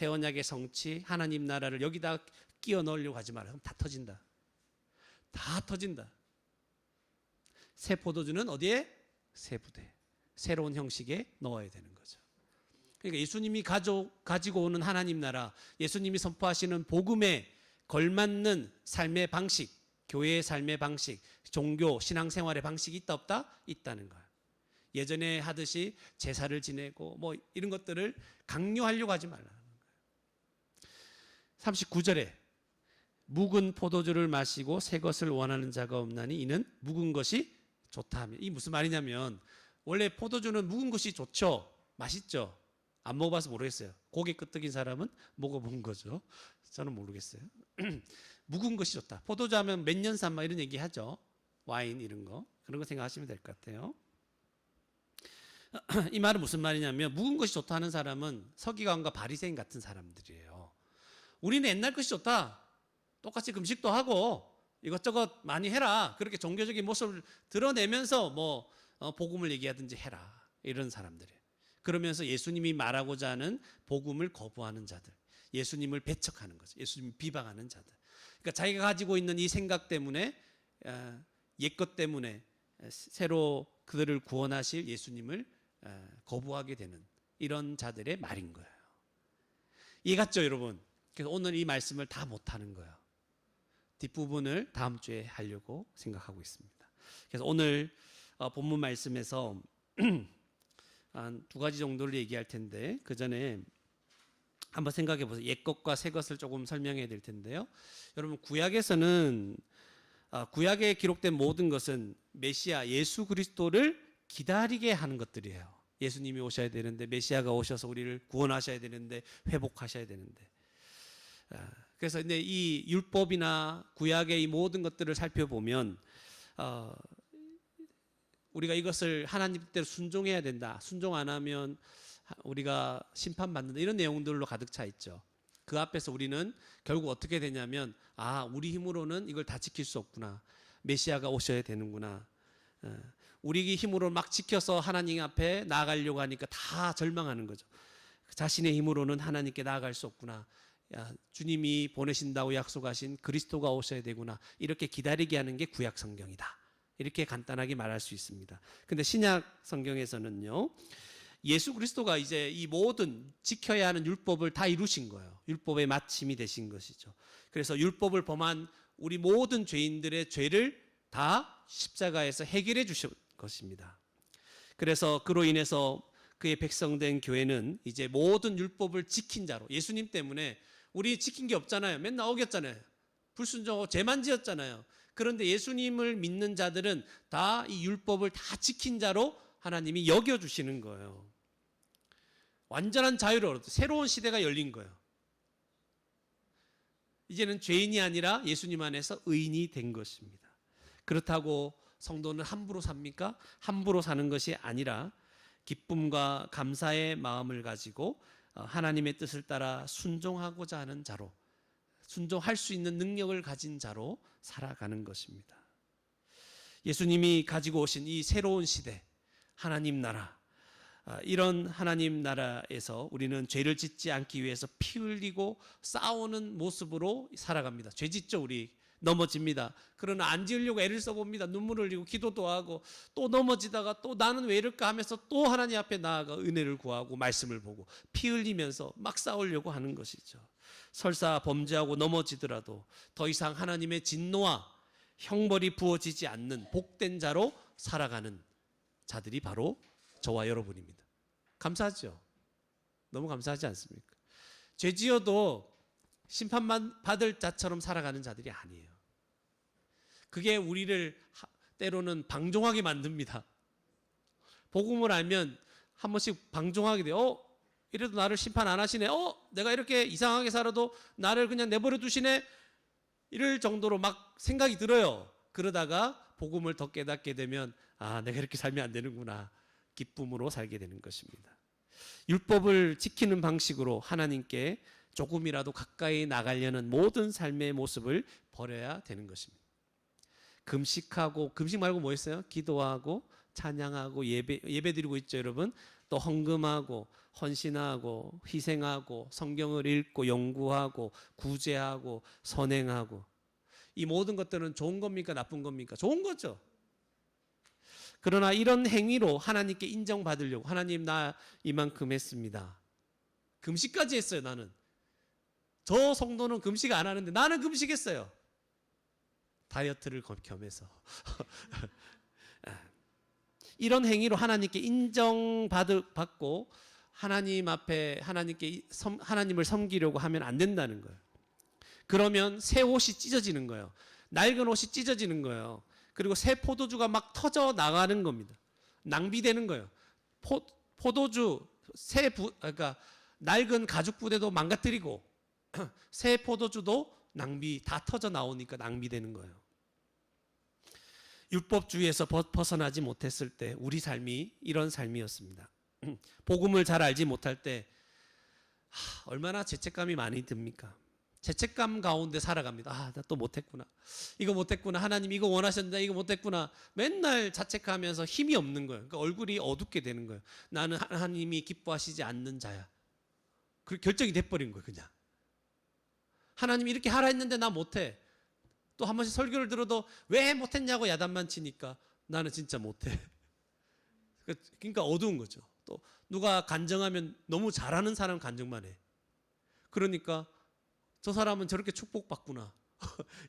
언약의 성취, 하나님 나라를 여기다 끼워 넣으려고 하지 마라. 그럼 다 터진다. 다 터진다. 새 포도주는 어디에? 새 부대, 새로운 형식에 넣어야 되는 거죠. 그러니까 예수님이 가지고 오는 하나님 나라, 예수님이 선포하시는 복음에 걸맞는 삶의 방식, 교회의 삶의 방식, 종교, 신앙생활의 방식이 있다 없다? 있다는 거예요. 예전에 하듯이 제사를 지내고 뭐 이런 것들을 강요하려고 하지 말라는 거예요. 39절에 묵은 포도주를 마시고 새 것을 원하는 자가 없나니 이는 묵은 것이 좋다 하면, 이 무슨 말이냐면 원래 포도주는 묵은 것이 좋죠. 맛있죠. 안 먹어봐서 모르겠어요. 고개 끄덕인 사람은 먹어본 거죠. 저는 모르겠어요. 묵은 것이 좋다. 포도주 하면 몇 년 산 이런 얘기 하죠. 와인 이런 거. 그런 거 생각하시면 될 것 같아요. 이 말은 무슨 말이냐면 묵은 것이 좋다는 사람은 서기관과 바리새인 같은 사람들이에요. 우리는 옛날 것이 좋다. 똑같이 금식도 하고 이것저것 많이 해라. 그렇게 종교적인 모습을 드러내면서 뭐 복음을 얘기하든지 해라. 이런 사람들이에요. 그러면서 예수님이 말하고자 하는 복음을 거부하는 자들, 예수님을 배척하는 거죠. 예수님을 비방하는 자들. 그러니까 자기가 가지고 있는 이 생각 때문에, 옛것 때문에 새로 그들을 구원하실 예수님을 거부하게 되는 이런 자들의 말인 거예요. 이해갔죠, 여러분? 그래서 오늘 이 말씀을 다 못하는 거예요. 뒷부분을 다음 주에 하려고 생각하고 있습니다. 그래서 오늘 본문 말씀에서 한 두 가지 정도를 얘기할 텐데 그 전에 한번 생각해 보세요. 옛 것과 새 것을 조금 설명해야 될 텐데요. 여러분 구약에서는 구약에 기록된 모든 것은 메시아 예수 그리스도를 기다리게 하는 것들이에요. 예수님이 오셔야 되는데, 메시아가 오셔서 우리를 구원하셔야 되는데, 회복하셔야 되는데. 그래서 근데 이 율법이나 구약의 이 모든 것들을 살펴보면 우리가 이것을 하나님 뜻대로 순종해야 된다. 순종 안 하면 우리가 심판받는다. 이런 내용들로 가득 차 있죠. 그 앞에서 우리는 결국 어떻게 되냐면 우리 힘으로는 이걸 다 지킬 수 없구나. 메시아가 오셔야 되는구나. 우리 힘으로 막 지켜서 하나님 앞에 나아가려고 하니까 다 절망하는 거죠. 자신의 힘으로는 하나님께 나아갈 수 없구나. 주님이 보내신다고 약속하신 그리스도가 오셔야 되구나. 이렇게 기다리게 하는 게 구약 성경이다. 이렇게 간단하게 말할 수 있습니다. 근데 신약 성경에서는요, 예수 그리스도가 이제 이 모든 지켜야 하는 율법을 다 이루신 거예요. 율법의 마침이 되신 것이죠. 그래서 율법을 범한 우리 모든 죄인들의 죄를 다 십자가에서 해결해 주신 것입니다. 그래서 그로 인해서 그의 백성된 교회는 이제 모든 율법을 지킨 자로, 예수님 때문에 우리 지킨 게 없잖아요. 맨날 어겼잖아요. 불순종하고 죄만 지었잖아요. 그런데 예수님을 믿는 자들은 다 이 율법을 다 지킨 자로 하나님이 여겨주시는 거예요. 완전한 자유를 얻었어요. 새로운 시대가 열린 거예요. 이제는 죄인이 아니라 예수님 안에서 의인이 된 것입니다. 그렇다고 성도는 함부로 삽니까? 함부로 사는 것이 아니라 기쁨과 감사의 마음을 가지고 하나님의 뜻을 따라 순종하고자 하는 자로, 순종할 수 있는 능력을 가진 자로 살아가는 것입니다. 예수님이 가지고 오신 이 새로운 시대, 하나님 나라, 이런 하나님 나라에서 우리는 죄를 짓지 않기 위해서 피 흘리고 싸우는 모습으로 살아갑니다. 죄 짓죠, 우리. 넘어집니다. 그러나 안 지으려고 애를 써봅니다. 눈물을 흘리고 기도도 하고 또 넘어지다가 또 나는 왜 이럴까 하면서 또 하나님 앞에 나아가 은혜를 구하고 말씀을 보고 피 흘리면서 막 싸우려고 하는 것이죠. 설사 범죄하고 넘어지더라도 더 이상 하나님의 진노와 형벌이 부어지지 않는 복된 자로 살아가는 자들이 바로 저와 여러분입니다. 감사하죠. 너무 감사하지 않습니까? 죄 지어도 심판만 받을 자처럼 살아가는 자들이 아니에요. 그게 우리를 때로는 방종하게 만듭니다. 복음을 알면 한 번씩 방종하게 돼요. 이래도 나를 심판 안 하시네. 내가 이렇게 이상하게 살아도 나를 그냥 내버려 두시네. 이럴 정도로 막 생각이 들어요. 그러다가 복음을 더 깨닫게 되면 내가 이렇게 살면 안 되는구나. 기쁨으로 살게 되는 것입니다. 율법을 지키는 방식으로 하나님께 조금이라도 가까이 나가려는 모든 삶의 모습을 버려야 되는 것입니다. 금식하고, 금식 말고 뭐 했어요? 기도하고 찬양하고 예배 드리고 있죠, 여러분. 또 헌금하고 헌신하고 희생하고 성경을 읽고 연구하고 구제하고 선행하고, 이 모든 것들은 좋은 겁니까 나쁜 겁니까? 좋은 거죠. 그러나 이런 행위로 하나님께 인정받으려고, 하나님 나 이만큼 했습니다. 금식까지 했어요. 나는 저 성도는 금식 안 하는데 나는 금식했어요. 다이어트를 겸해서 이런 행위로 하나님께 인정받고 하나님 앞에 하나님을 섬기려고 하면 안 된다는 거예요. 그러면 새 옷이 찢어지는 거예요. 낡은 옷이 찢어지는 거예요. 그리고 새 포도주가 막 터져 나가는 겁니다. 낭비되는 거예요. 포도주 그러니까 낡은 가죽 부대도 망가뜨리고 새 포도주도 다 터져 나오니까 낭비되는 거예요. 율법주의에서 벗어나지 못했을 때 우리 삶이 이런 삶이었습니다. 복음을 잘 알지 못할 때 얼마나 죄책감이 많이 듭니까? 죄책감 가운데 살아갑니다. 나 또 못했구나. 이거 못했구나. 하나님 이거 원하셨는데 이거 못했구나. 맨날 자책하면서 힘이 없는 거예요. 그러니까 얼굴이 어둡게 되는 거예요. 나는 하나님이 기뻐하시지 않는 자야. 그 결정이 돼버린 거예요. 그냥 하나님이 이렇게 하라 했는데 나 못해. 또 한 번씩 설교를 들어도 왜 못했냐고 야단만 치니까 나는 진짜 못해. 그러니까 어두운 거죠. 또 누가 간증하면 너무 잘하는 사람 간증만 해. 그러니까 저 사람은 저렇게 축복받구나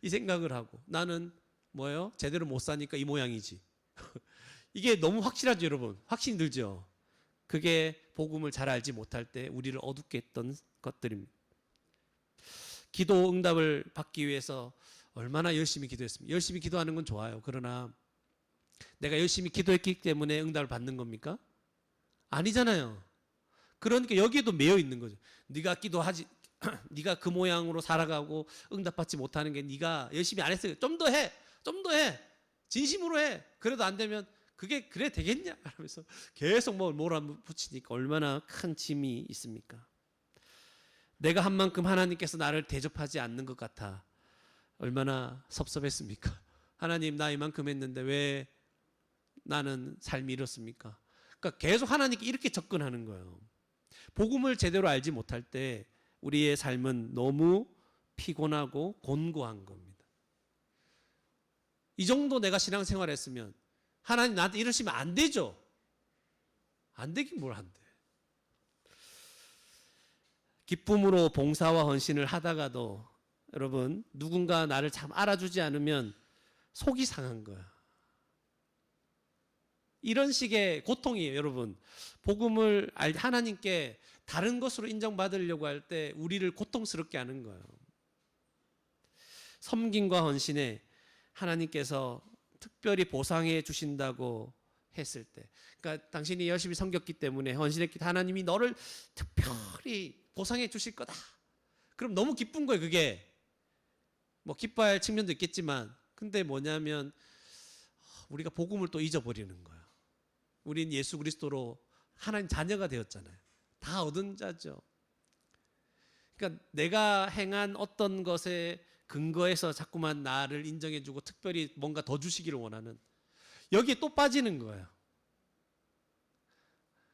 이 생각을 하고, 나는 뭐예요? 제대로 못 사니까 이 모양이지. 이게 너무 확실하죠, 여러분. 확신이 들죠. 그게 복음을 잘 알지 못할 때 우리를 어둡게 했던 것들입니다. 기도 응답을 받기 위해서 얼마나 열심히 기도했습니까? 열심히 기도하는 건 좋아요. 그러나 내가 열심히 기도했기 때문에 응답을 받는 겁니까? 아니잖아요. 그러니까 여기에도 매여 있는 거죠. 네가 기도하지, 네가 그 모양으로 살아가고 응답받지 못하는 게 네가 열심히 안 했어요. 좀 더 해, 좀 더 해, 진심으로 해. 그래도 안 되면 그게 그래 되겠냐? 그러면서 계속 몰아붙이니까 얼마나 큰 짐이 있습니까? 내가 한 만큼 하나님께서 나를 대접하지 않는 것 같아 얼마나 섭섭했습니까? 하나님 나 이만큼 했는데 왜 나는 삶이 이렇습니까? 그러니까 계속 하나님께 이렇게 접근하는 거예요. 복음을 제대로 알지 못할 때 우리의 삶은 너무 피곤하고 곤고한 겁니다. 이 정도 내가 신앙생활 했으면 하나님 나한테 이러시면 안 되죠. 안 되긴 뭘 한대. 기쁨으로 봉사와 헌신을 하다가도 여러분 누군가 나를 참 알아주지 않으면 속이 상한 거야. 이런 식의 고통이에요, 여러분. 복음을 하나님께 다른 것으로 인정받으려고 할 때 우리를 고통스럽게 하는 거예요. 섬김과 헌신에 하나님께서 특별히 보상해 주신다고 했을 때, 그러니까 당신이 열심히 섬겼기 때문에 헌신했기 때문에 하나님이 너를 특별히 보상해 주실 거다. 그럼 너무 기쁜 거예요. 그게 뭐 기뻐할 측면도 있겠지만, 근데 뭐냐면 우리가 복음을 또 잊어버리는 거예요. 우린 예수 그리스도로 하나님 자녀가 되었잖아요. 다 얻은 자죠. 그러니까 내가 행한 어떤 것에 근거해서 자꾸만 나를 인정해주고 특별히 뭔가 더 주시기를 원하는, 여기에 또 빠지는 거예요.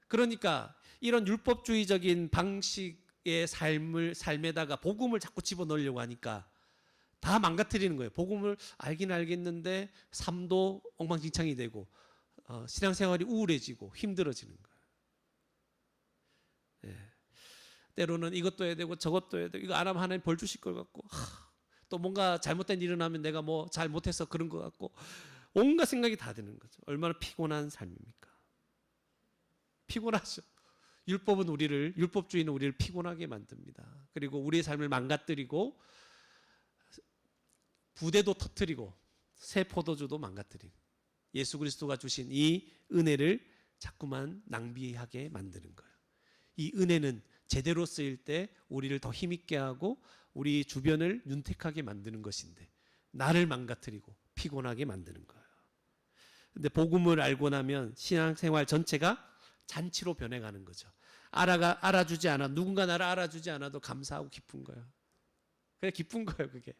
그러니까 이런 율법주의적인 방식의 삶에다가 복음을 자꾸 집어넣으려고 하니까 다 망가뜨리는 거예요. 복음을 알긴 알겠는데 삶도 엉망진창이 되고 신앙생활이 우울해지고 힘들어지는 거예요. 예. 때로는 이것도 해야 되고 저것도 해야 되고, 이거 안 하면 하나님 벌 주실 것 같고, 또 뭔가 잘못된 일을 하면 내가 뭐 잘못해서 그런 것 같고, 온갖 생각이 다 드는 거죠. 얼마나 피곤한 삶입니까? 피곤하죠. 율법주의는 우리를 피곤하게 만듭니다. 그리고 우리의 삶을 망가뜨리고 부대도 터뜨리고 새 포도주도 망가뜨리고 예수 그리스도가 주신 이 은혜를 자꾸만 낭비하게 만드는 거예요. 이 은혜는 제대로 쓰일 때 우리를 더 힘있게 하고 우리 주변을 윤택하게 만드는 것인데 나를 망가뜨리고 피곤하게 만드는 거예요. 근데 복음을 알고 나면 신앙생활 전체가 잔치로 변해가는 거죠. 알아주지 않아 누군가 나를 알아주지 않아도 감사하고 기쁜 거예요. 그래 기쁜 거예요 그게.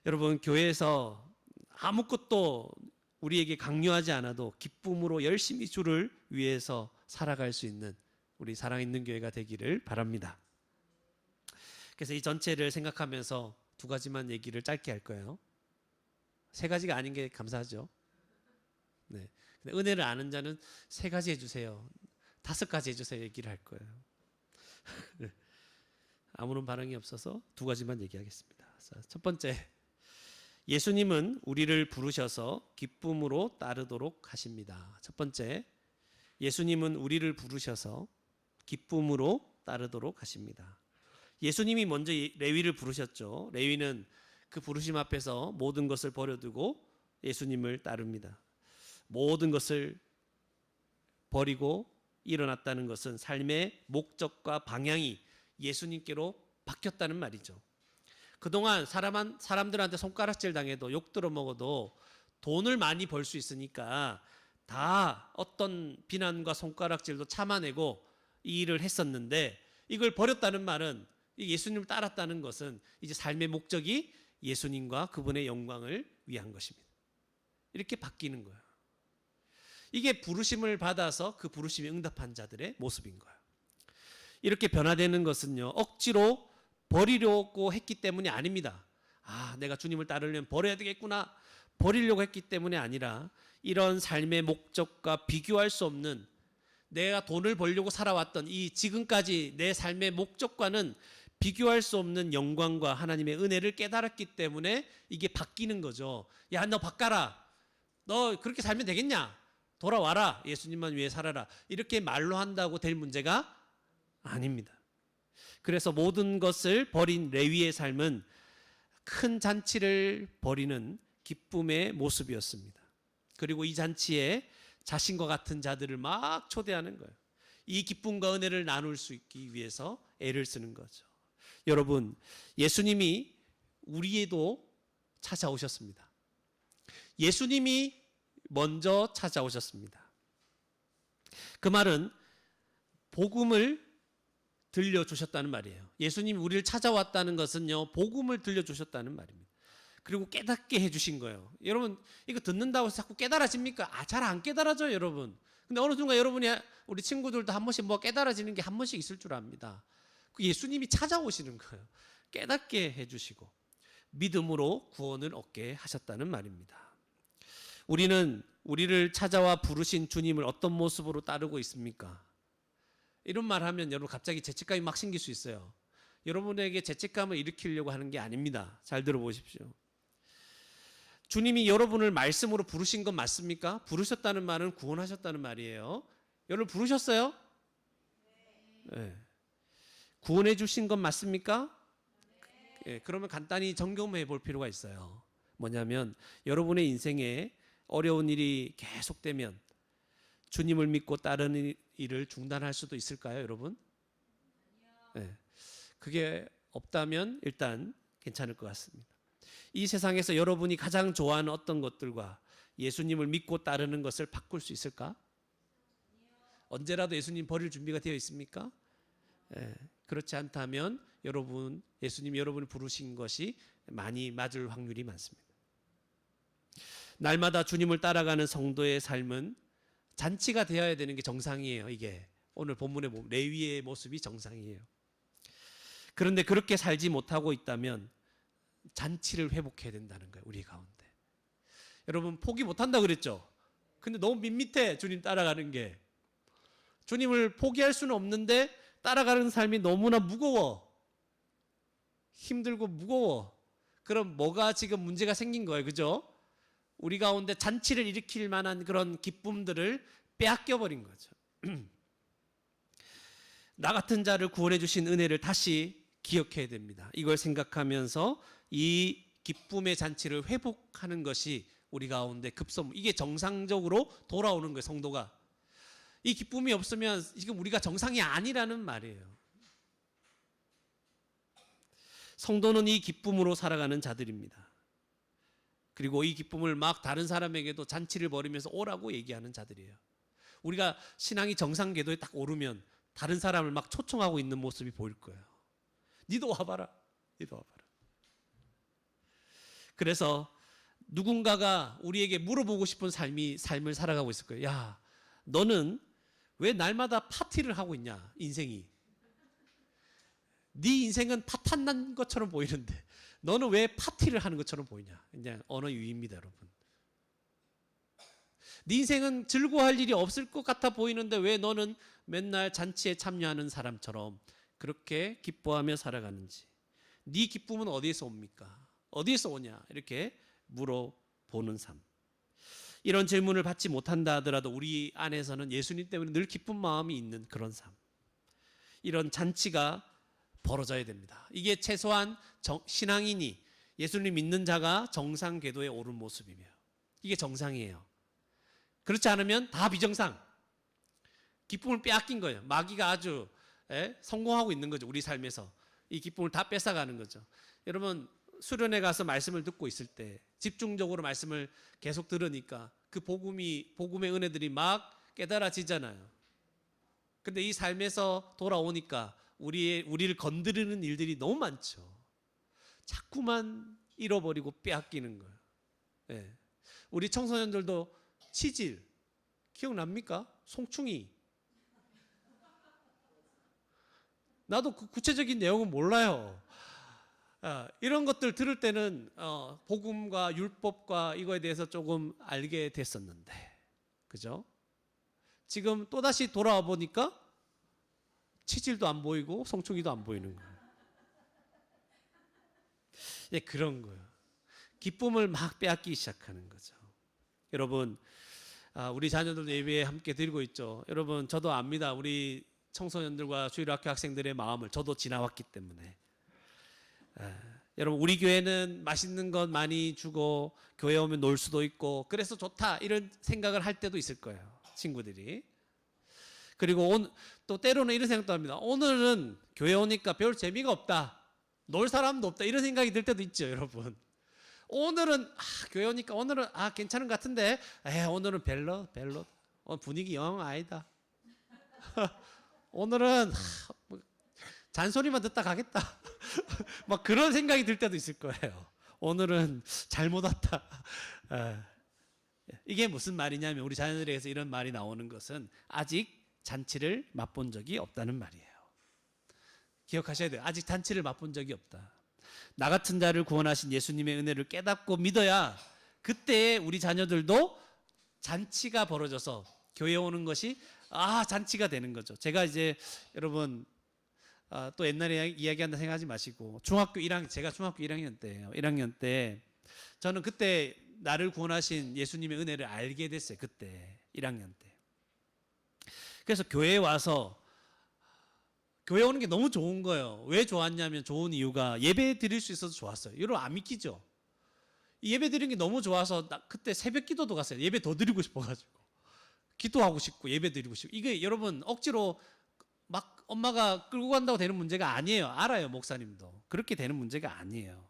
여러분 교회에서 아무것도 우리에게 강요하지 않아도 기쁨으로 열심히 주를 위해서 살아갈 수 있는 우리 사랑있는 교회가 되기를 바랍니다. 그래서 이 전체를 생각하면서 두 가지만 얘기를 짧게 할 거예요. 세 가지가 아닌 게 감사하죠. 네. 근데 은혜를 아는 자는 세 가지 해주세요. 5가지 해주세요. 얘기를 할 거예요. 네. 아무런 반응이 없어서 두 가지만 얘기하겠습니다. 첫 번째, 예수님은 우리를 부르셔서 기쁨으로 따르도록 하십니다. 첫 번째, 예수님은 우리를 부르셔서 기쁨으로 따르도록 하십니다. 예수님이 먼저 레위를 부르셨죠. 레위는 그 부르심 앞에서 모든 것을 버려두고 예수님을 따릅니다. 모든 것을 버리고 일어났다는 것은 삶의 목적과 방향이 예수님께로 바뀌었다는 말이죠. 그동안 사람들한테 손가락질 당해도 욕 들어먹어도 돈을 많이 벌 수 있으니까 다 어떤 비난과 손가락질도 참아내고 이 일을 했었는데 이걸 버렸다는 말은 예수님을 따랐다는 것은 이제 삶의 목적이 예수님과 그분의 영광을 위한 것입니다. 이렇게 바뀌는 거예요. 이게 부르심을 받아서 그 부르심에 응답한 자들의 모습인 거예요. 이렇게 변화되는 것은요, 억지로 버리려고 했기 때문이 아닙니다. 내가 주님을 따르려면 버려야 되겠구나. 버리려고 했기 때문이 아니라 이런 삶의 목적과 비교할 수 없는 내가 돈을 벌려고 살아왔던 이 지금까지 내 삶의 목적과는 비교할 수 없는 영광과 하나님의 은혜를 깨달았기 때문에 이게 바뀌는 거죠. 야, 너 바꿔라. 너 그렇게 살면 되겠냐? 돌아와라. 예수님만 위해 살아라. 이렇게 말로 한다고 될 문제가 아닙니다. 그래서 모든 것을 버린 레위의 삶은 큰 잔치를 벌이는 기쁨의 모습이었습니다. 그리고 이 잔치에 자신과 같은 자들을 막 초대하는 거예요. 이 기쁨과 은혜를 나눌 수 있기 위해서 애를 쓰는 거죠. 여러분, 예수님이 우리에도 찾아오셨습니다. 예수님이 먼저 찾아오셨습니다. 그 말은 복음을 들려주셨다는 말이에요. 예수님이 우리를 찾아왔다는 것은요, 복음을 들려주셨다는 말입니다. 그리고 깨닫게 해주신 거예요. 여러분, 이거 듣는다고 해서 자꾸 깨달아집니까? 잘 안 깨달아져요, 여러분. 근데 어느 순간 여러분이, 우리 친구들도 한 번씩 뭐 깨달아지는 게 한 번씩 있을 줄 압니다. 예수님이 찾아오시는 거예요. 깨닫게 해주시고 믿음으로 구원을 얻게 하셨다는 말입니다. 우리는 우리를 찾아와 부르신 주님을 어떤 모습으로 따르고 있습니까? 이런 말 하면 여러분 갑자기 죄책감이 막 생길 수 있어요. 여러분에게 죄책감을 일으키려고 하는 게 아닙니다. 잘 들어보십시오. 주님이 여러분을 말씀으로 부르신 건 맞습니까? 부르셨다는 말은 구원하셨다는 말이에요. 여러분 부르셨어요? 네. 구원해 주신 건 맞습니까? 네. 그러면 간단히 점검해 볼 필요가 있어요. 뭐냐면 여러분의 인생에 어려운 일이 계속되면 주님을 믿고 따르는 일을 중단할 수도 있을까요, 여러분? 네. 그게 없다면 일단 괜찮을 것 같습니다. 이 세상에서 여러분이 가장 좋아하는 어떤 것들과 예수님을 믿고 따르는 것을 바꿀 수 있을까? 언제라도 예수님 버릴 준비가 되어 있습니까? 네. 그렇지 않다면 예수님이 여러분을 부르신 것이 많이 맞을 확률이 많습니다. 날마다 주님을 따라가는 성도의 삶은 잔치가 되어야 되는 게 정상이에요. 이게 오늘 본문에 보면 레위의 모습이 정상이에요. 그런데 그렇게 살지 못하고 있다면 잔치를 회복해야 된다는 거예요. 우리 가운데. 여러분 포기 못한다고 그랬죠. 근데 너무 밋밋해. 주님 따라가는 게. 주님을 포기할 수는 없는데 따라가는 삶이 너무나 무거워. 힘들고 무거워. 그럼 뭐가 지금 문제가 생긴 거예요. 그죠? 우리 가운데 잔치를 일으킬 만한 그런 기쁨들을 빼앗겨 버린 거죠. 나 같은 자를 구원해 주신 은혜를 다시 기억해야 됩니다. 이걸 생각하면서 이 기쁨의 잔치를 회복하는 것이 우리 가운데 급선, 이게 정상적으로 돌아오는 거예요. 성도가 이 기쁨이 없으면 지금 우리가 정상이 아니라는 말이에요. 성도는 이 기쁨으로 살아가는 자들입니다. 그리고 이 기쁨을 막 다른 사람에게도 잔치를 벌이면서 오라고 얘기하는 자들이에요. 우리가 신앙이 정상 궤도에 딱 오르면 다른 사람을 막 초청하고 있는 모습이 보일 거예요. 니도 와봐라. 니도 와봐라. 그래서 누군가가 우리에게 물어보고 싶은 삶을 살아가고 있을 거예요. 야, 너는 왜 날마다 파티를 하고 있냐, 인생이. 네 인생은 파탄난 것처럼 보이는데 너는 왜 파티를 하는 것처럼 보이냐. 그냥 언어 유희입니다, 여러분. 네 인생은 즐거워할 일이 없을 것 같아 보이는데 왜 너는 맨날 잔치에 참여하는 사람처럼 그렇게 기뻐하며 살아가는지. 네 기쁨은 어디에서 옵니까? 어디에서 오냐? 이렇게 물어보는 삶. 이런 질문을 받지 못한다 하더라도 우리 안에서는 예수님 때문에 늘 기쁜 마음이 있는 그런 삶. 이런 잔치가 벌어져야 됩니다. 이게 최소한 신앙인이 예수님 믿는 자가 정상 궤도에 오른 모습이며 이게 정상이에요. 그렇지 않으면 다 비정상. 기쁨을 빼앗긴 거예요. 마귀가 아주 성공하고 있는 거죠. 우리 삶에서 이 기쁨을 다 뺏어가는 거죠. 여러분 수련회 가서 말씀을 듣고 있을 때 집중적으로 말씀을 계속 들으니까 그 복음의 은혜들이 막 깨달아지잖아요. 근데 이 삶에서 돌아오니까 우리를 건드리는 일들이 너무 많죠. 자꾸만 잃어버리고 빼앗기는 거예요. 네. 우리 청소년들도 치질 기억납니까? 송충이. 나도 그 구체적인 내용은 몰라요. 이런 것들 들을 때는 복음과 율법과 이거에 대해서 조금 알게 됐었는데, 그죠? 지금 또다시 돌아와 보니까 치질도 안 보이고 송충이도 안 보이는 거예요. 예, 그런 거예요. 기쁨을 막 빼앗기 시작하는 거죠. 여러분, 우리 자녀들도 예배에 함께 드리고 있죠. 여러분, 저도 압니다. 우리 청소년들과 주일학교 학생들의 마음을 저도 지나왔기 때문에. 여러분, 우리 교회는 맛있는 것 많이 주고 교회 오면 놀 수도 있고 그래서 좋다 이런 생각을 할 때도 있을 거예요. 친구들이. 그리고 또 때로는 이런 생각도 합니다. 오늘은 교회 오니까 별 재미가 없다. 놀 사람도 없다. 이런 생각이 들 때도 있죠, 여러분. 오늘은 교회 오니까 오늘은 괜찮은 것 같은데 오늘은 별로 분위기 영 아니다. 오늘은 잔소리만 듣다 가겠다. 막 그런 생각이 들 때도 있을 거예요. 오늘은 잘못 왔다. 이게 무슨 말이냐면 우리 자녀들에게서 이런 말이 나오는 것은 아직 잔치를 맛본 적이 없다는 말이에요. 기억하셔야 돼요. 아직 잔치를 맛본 적이 없다. 나 같은 자를 구원하신 예수님의 은혜를 깨닫고 믿어야 그때 우리 자녀들도 잔치가 벌어져서 교회에 오는 것이 잔치가 되는 거죠. 제가 이제 여러분 또 옛날에 이야기한다 생각하지 마시고 제가 중학교 1학년 때예요. 1학년 때 저는 그때 나를 구원하신 예수님의 은혜를 알게 됐어요. 그때 1학년 때. 그래서 교회에 와서 교회 오는 게 너무 좋은 거예요. 왜 좋았냐면 좋은 이유가 예배 드릴 수 있어서 좋았어요. 여러분 안 믿기죠? 예배 드리는 게 너무 좋아서 그때 새벽 기도도 갔어요. 예배 더 드리고 싶어가지고 기도하고 싶고 예배 드리고 싶고. 이게 여러분 억지로 막 엄마가 끌고 간다고 되는 문제가 아니에요. 알아요, 목사님도. 그렇게 되는 문제가 아니에요.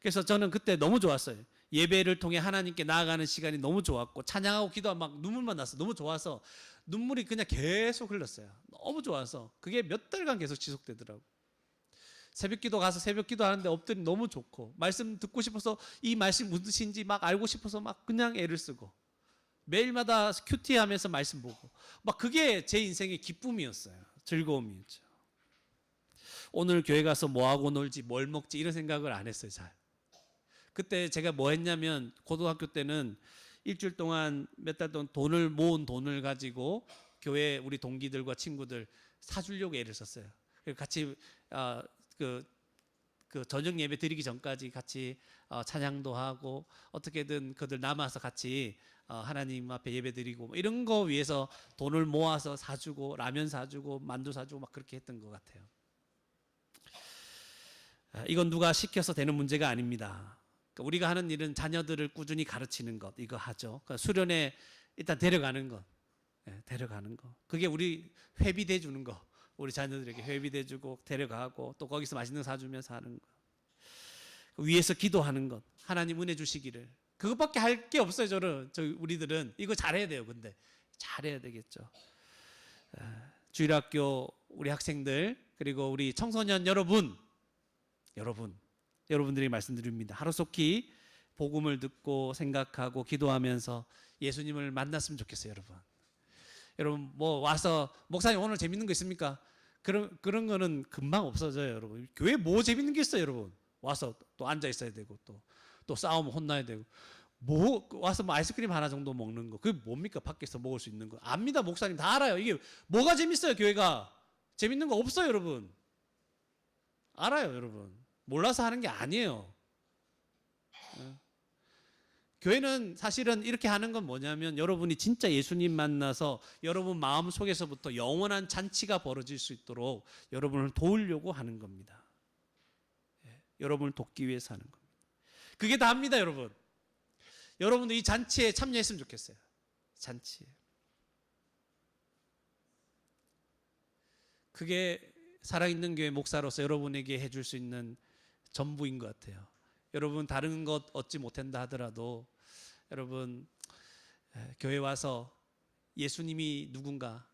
그래서 저는 그때 너무 좋았어요. 예배를 통해 하나님께 나아가는 시간이 너무 좋았고 찬양하고 기도하고 막 눈물만 났어요. 너무 좋아서 눈물이 그냥 계속 흘렀어요. 너무 좋아서 그게 몇 달간 계속 지속되더라고요. 새벽 기도 가서 새벽 기도 하는데 엎드리 너무 좋고 말씀 듣고 싶어서 이 말씀 무슨 뜻인지 막 알고 싶어서 막 그냥 애를 쓰고 매일마다 큐티 하면서 말씀 보고 막 그게 제 인생의 기쁨이었어요. 즐거움이었죠. 오늘 교회 가서 뭐 하고 놀지 뭘 먹지 이런 생각을 안 했어요. 잘. 그때 제가 뭐 했냐면 고등학교 때는 일주일 동안 몇 달 동안 모은 돈을 가지고 교회 우리 동기들과 친구들 사주려고 애를 썼어요. 같이 그 그 저녁 예배 드리기 전까지 같이 찬양도 하고 어떻게든 그들 남아서 같이 하나님 앞에 예배 드리고 뭐 이런 거 위해서 돈을 모아서 사주고 라면 사주고 만두 사주고 막 그렇게 했던 것 같아요. 이건 누가 시켜서 되는 문제가 아닙니다. 그러니까 우리가 하는 일은 자녀들을 꾸준히 가르치는 것, 이거 하죠. 그러니까 수련회 일단 데려가는 것, 데려가는 것. 그게 우리 회비대 주는 거, 우리 자녀들에게 회비대 주고 데려가고 또 거기서 맛있는 거 사주면서 하는 것. 위에서 기도하는 것, 하나님 은혜 주시기를. 그것밖에 할 게 없어요. 우리들은 이거 잘해야 돼요. 근데 잘해야 되겠죠. 주일학교 우리 학생들 그리고 우리 청소년 여러분들이 말씀드립니다. 하루속히 복음을 듣고 생각하고 기도하면서 예수님을 만났으면 좋겠어요, 여러분. 여러분 뭐 와서 목사님 오늘 재밌는 거 있습니까? 그런 거는 금방 없어져요, 여러분. 교회 뭐 재밌는 게 있어요, 여러분. 와서 또 앉아 있어야 되고 또 싸우면 혼나야 되고 뭐 와서 뭐 아이스크림 하나 정도 먹는 거 그게 뭡니까? 밖에서 먹을 수 있는 거 압니다. 목사님 다 알아요. 이게 뭐가 재밌어요? 교회가 재밌는 거 없어요, 여러분. 알아요, 여러분. 몰라서 하는 게 아니에요. 교회는 사실은 이렇게 하는 건 뭐냐면 여러분이 진짜 예수님 만나서 여러분 마음 속에서부터 영원한 잔치가 벌어질 수 있도록 여러분을 도우려고 하는 겁니다. 여러분을 돕기 위해서 하는 겁니다. 그게 다입니다, 여러분. 여러분도 이 잔치에 참여했으면 좋겠어요. 잔치에. 그게 살아있는 교회 목사로서 여러분에게 해줄 수 있는 전부인 것 같아요. 여러분 다른 것 얻지 못한다 하더라도 여러분 교회 와서 예수님이 누군가,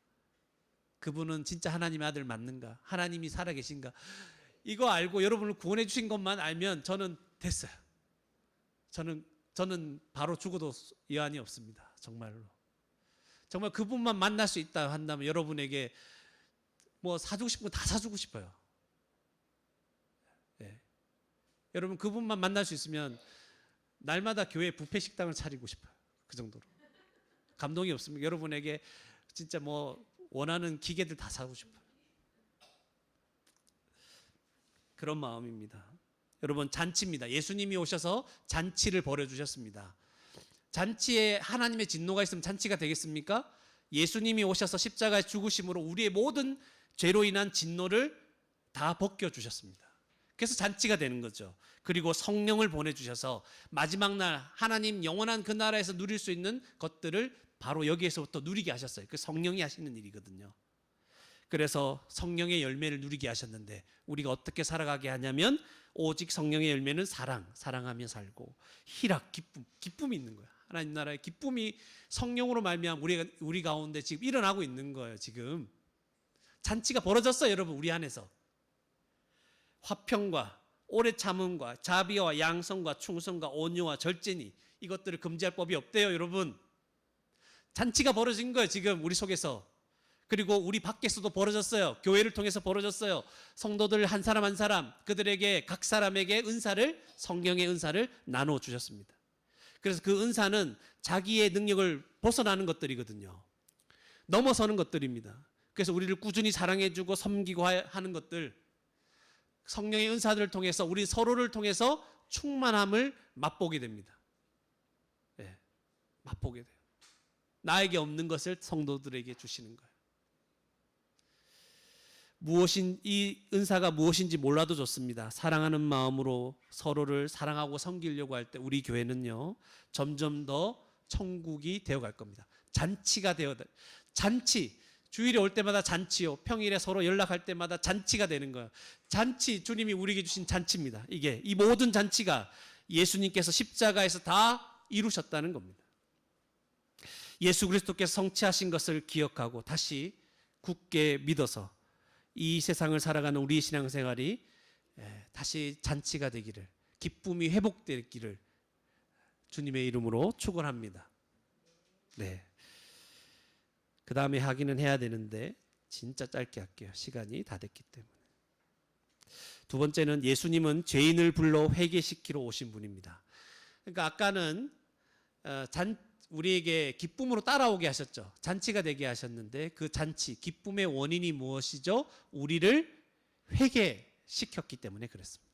그분은 진짜 하나님의 아들 맞는가, 하나님이 살아계신가, 이거 알고 여러분을 구원해 주신 것만 알면 저는 됐어요. 저는 바로 죽어도 여한이 없습니다. 정말로. 정말 그분만 만날 수 있다 한다면 여러분에게 뭐 사주고 싶은 거 다 사주고 싶어요. 여러분 그분만 만날 수 있으면 날마다 교회 뷔페 식당을 차리고 싶어요. 그 정도로 감동이 없습니까? 여러분에게 진짜 뭐 원하는 기계들 다 사고 싶어요. 그런 마음입니다. 여러분 잔치입니다. 예수님이 오셔서 잔치를 벌여주셨습니다. 잔치에 하나님의 진노가 있으면 잔치가 되겠습니까? 예수님이 오셔서 십자가에 죽으심으로 우리의 모든 죄로 인한 진노를 다 벗겨주셨습니다. 그래서 잔치가 되는 거죠. 그리고 성령을 보내주셔서 마지막 날 하나님 영원한 그 나라에서 누릴 수 있는 것들을 바로 여기에서부터 누리게 하셨어요. 그 성령이 하시는 일이거든요. 그래서 성령의 열매를 누리게 하셨는데 우리가 어떻게 살아가게 하냐면 오직 성령의 열매는 사랑하며 살고 희락, 기쁨이 있는 거예요. 하나님 나라의 기쁨이 성령으로 말미암아 우리 가운데 지금 일어나고 있는 거예요. 지금 잔치가 벌어졌어요, 여러분. 우리 안에서 화평과 오래 참음과 자비와 양성과 충성과 온유와 절제니 이것들을 금지할 법이 없대요, 여러분. 잔치가 벌어진 거예요, 지금 우리 속에서. 그리고 우리 밖에서도 벌어졌어요. 교회를 통해서 벌어졌어요. 성도들 한 사람 한 사람, 그들에게 각 사람에게 성령의 은사를 나눠 주셨습니다. 그래서 그 은사는 자기의 능력을 벗어나는 것들이거든요. 넘어서는 것들입니다. 그래서 우리를 꾸준히 사랑해주고 섬기고 하는 것들, 성령의 은사들을 통해서 우리 서로를 통해서 충만함을 맛보게 됩니다. 맛보게 돼요. 나에게 없는 것을 성도들에게 주시는 거예요. 이 은사가 무엇인지 몰라도 좋습니다. 사랑하는 마음으로 서로를 사랑하고 섬기려고 할 때 우리 교회는요 점점 더 천국이 되어갈 겁니다. 잔치가 잔치, 주일에 올 때마다 잔치요, 평일에 서로 연락할 때마다 잔치가 되는 거예요. 잔치, 주님이 우리에게 주신 잔치입니다. 이 모든 잔치가 예수님께서 십자가에서 다 이루셨다는 겁니다. 예수 그리스도께서 성취하신 것을 기억하고 다시 굳게 믿어서 이 세상을 살아가는 우리의 신앙생활이 다시 잔치가 되기를, 기쁨이 회복되기를 주님의 이름으로 축원합니다. 네. 그 다음에 하기는 해야 되는데 진짜 짧게 할게요. 시간이 다 됐기 때문에. 두 번째는 예수님은 죄인을 불러 회개시키러 오신 분입니다. 그러니까 아까는 우리에게 기쁨으로 따라오게 하셨죠. 잔치가 되게 하셨는데 그 잔치, 기쁨의 원인이 무엇이죠? 우리를 회개시켰기 때문에 그랬습니다.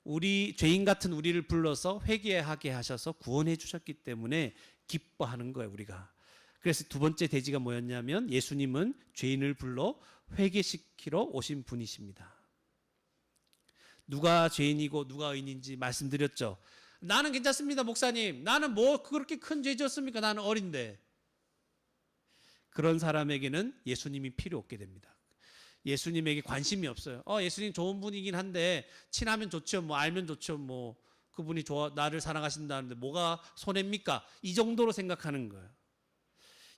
우리 죄인 같은 우리를 불러서 회개하게 하셔서 구원해 주셨기 때문에 기뻐하는 거예요, 우리가. 그래서 두 번째 대지가 뭐였냐면 예수님은 죄인을 불러 회개시키러 오신 분이십니다. 누가 죄인이고 누가 의인인지 말씀드렸죠. 나는 괜찮습니다, 목사님. 나는 뭐 그렇게 큰 죄 지었습니까? 나는 어린데. 그런 사람에게는 예수님이 필요 없게 됩니다. 예수님에게 관심이 없어요. 예수님 좋은 분이긴 한데 친하면 좋죠. 뭐 알면 좋죠. 뭐 그분이 나를 사랑하신다는데 뭐가 손해입니까? 이 정도로 생각하는 거예요.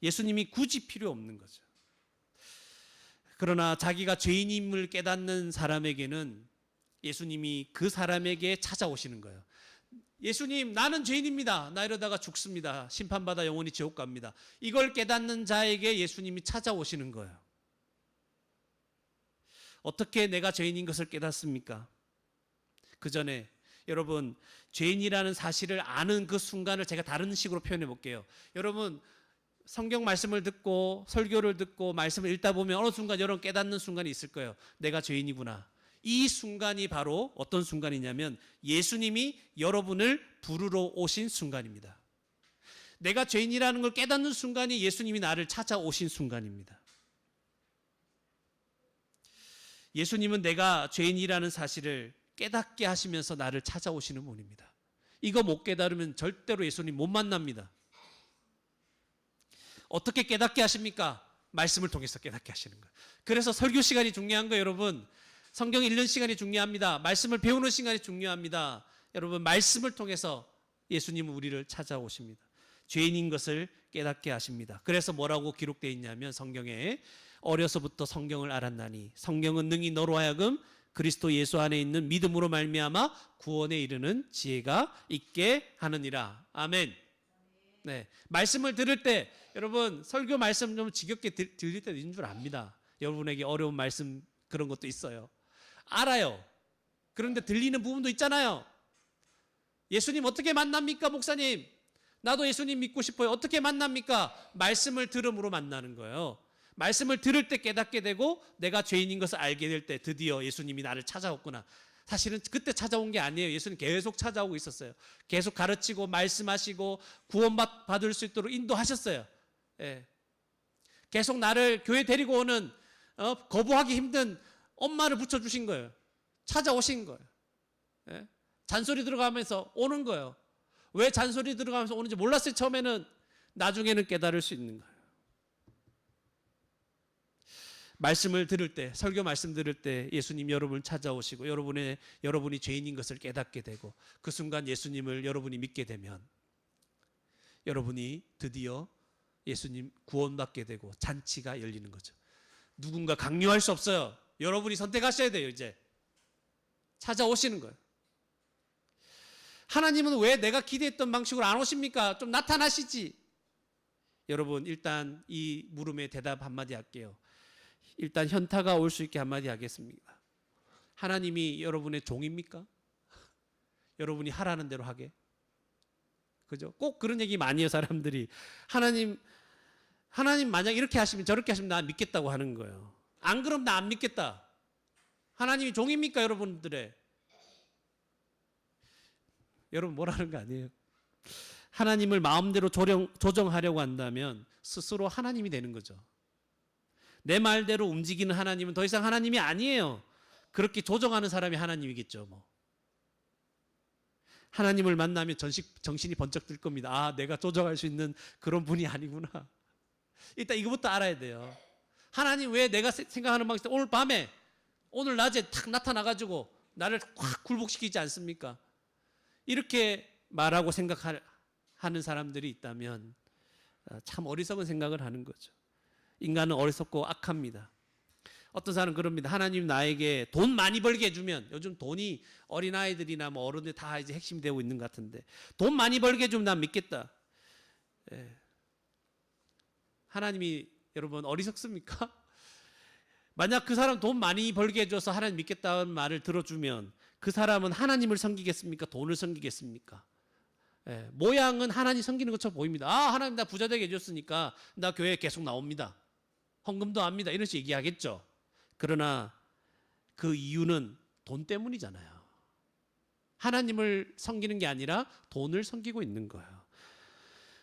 예수님이 굳이 필요 없는 거죠. 그러나 자기가 죄인임을 깨닫는 사람에게는 예수님이 그 사람에게 찾아오시는 거예요. 예수님, 나는 죄인입니다. 나 이러다가 죽습니다. 심판받아 영원히 지옥 갑니다. 이걸 깨닫는 자에게 예수님이 찾아오시는 거예요. 어떻게 내가 죄인인 것을 깨닫습니까? 그 전에 여러분, 죄인이라는 사실을 아는 그 순간을 제가 다른 식으로 표현해 볼게요. 여러분, 성경 말씀을 듣고 설교를 듣고 말씀을 읽다 보면 어느 순간 여러분 깨닫는 순간이 있을 거예요. 내가 죄인이구나. 이 순간이 바로 어떤 순간이냐면 예수님이 여러분을 부르러 오신 순간입니다. 내가 죄인이라는 걸 깨닫는 순간이 예수님이 나를 찾아오신 순간입니다. 예수님은 내가 죄인이라는 사실을 깨닫게 하시면서 나를 찾아오시는 분입니다. 이거 못 깨달으면 절대로 예수님 못 만납니다. 어떻게 깨닫게 하십니까? 말씀을 통해서 깨닫게 하시는 거예요. 그래서 설교 시간이 중요한 거예요, 여러분. 성경 읽는 시간이 중요합니다. 말씀을 배우는 시간이 중요합니다. 여러분, 말씀을 통해서 예수님은 우리를 찾아오십니다. 죄인인 것을 깨닫게 하십니다. 그래서 뭐라고 기록되어 있냐면 성경에 어려서부터 성경을 알았나니 성경은 능히 너로 하여금 그리스도 예수 안에 있는 믿음으로 말미암아 구원에 이르는 지혜가 있게 하느니라. 아멘. 네, 말씀을 들을 때 여러분 설교 말씀 좀 지겹게 들릴 때도 있는 줄 압니다. 여러분에게 어려운 말씀 그런 것도 있어요. 알아요. 그런데 들리는 부분도 있잖아요. 예수님 어떻게 만납니까, 목사님? 나도 예수님 믿고 싶어요. 어떻게 만납니까? 말씀을 들음으로 만나는 거예요. 말씀을 들을 때 깨닫게 되고 내가 죄인인 것을 알게 될 때 드디어 예수님이 나를 찾아왔구나. 사실은 그때 찾아온 게 아니에요. 예수님 계속 찾아오고 있었어요. 계속 가르치고 말씀하시고 구원받을 수 있도록 인도하셨어요. 예. 계속 나를 교회 데리고 오는 거부하기 힘든 엄마를 붙여주신 거예요. 찾아오신 거예요. 예? 잔소리 들어가면서 오는 거예요. 왜 잔소리 들어가면서 오는지 몰랐어요. 처음에는. 나중에는 깨달을 수 있는 거예요. 말씀을 들을 때, 설교 말씀 들을 때 예수님 여러분을 찾아오시고 여러분이 죄인인 것을 깨닫게 되고 그 순간 예수님을 여러분이 믿게 되면 여러분이 드디어 예수님 구원받게 되고 잔치가 열리는 거죠. 누군가 강요할 수 없어요. 여러분이 선택하셔야 돼요. 이제 찾아오시는 거예요. 하나님은 왜 내가 기대했던 방식으로 안 오십니까? 좀 나타나시지. 여러분, 일단 이 물음에 대답 한마디 할게요. 일단 현타가 올 수 있게 한마디 하겠습니다. 하나님이 여러분의 종입니까? 여러분이 하라는 대로 하게? 그죠? 꼭 그런 얘기 많이 해요, 사람들이. 하나님 만약 이렇게 하시면 저렇게 하시면 나 믿겠다고 하는 거예요. 안 그럼 나 안 믿겠다. 하나님이 종입니까, 여러분들의? 여러분 뭐라는 거 아니에요. 하나님을 마음대로 조정하려고 한다면 스스로 하나님이 되는 거죠. 내 말대로 움직이는 하나님은 더 이상 하나님이 아니에요. 그렇게 조정하는 사람이 하나님이겠죠. 뭐. 하나님을 만나면 정신이 번쩍 들 겁니다. 아, 내가 조정할 수 있는 그런 분이 아니구나. 일단 이거부터 알아야 돼요. 하나님 왜 내가 생각하는 방식 오늘 밤에 오늘 낮에 탁 나타나가지고 나를 확 굴복시키지 않습니까? 이렇게 말하고 생각하는 사람들이 있다면 참 어리석은 생각을 하는 거죠. 인간은 어리석고 악합니다. 어떤 사람은 그럽니다. 하나님 나에게 돈 많이 벌게 해주면, 요즘 돈이 어린아이들이나 뭐 어른들 다 이제 핵심이 되고 있는 것 같은데, 돈 많이 벌게 해주면 난 믿겠다. 예. 하나님이 여러분 어리석습니까? 만약 그 사람 돈 많이 벌게 해줘서 하나님 믿겠다는 말을 들어주면 그 사람은 하나님을 섬기겠습니까? 돈을 섬기겠습니까? 예. 모양은 하나님 섬기는 것처럼 보입니다. 아, 하나님 나 부자 되게 해줬으니까 나 교회에 계속 나옵니다. 헌금도 합니다. 이런 식으로 얘기하겠죠. 그러나 그 이유는 돈 때문이잖아요. 하나님을 섬기는 게 아니라 돈을 섬기고 있는 거예요.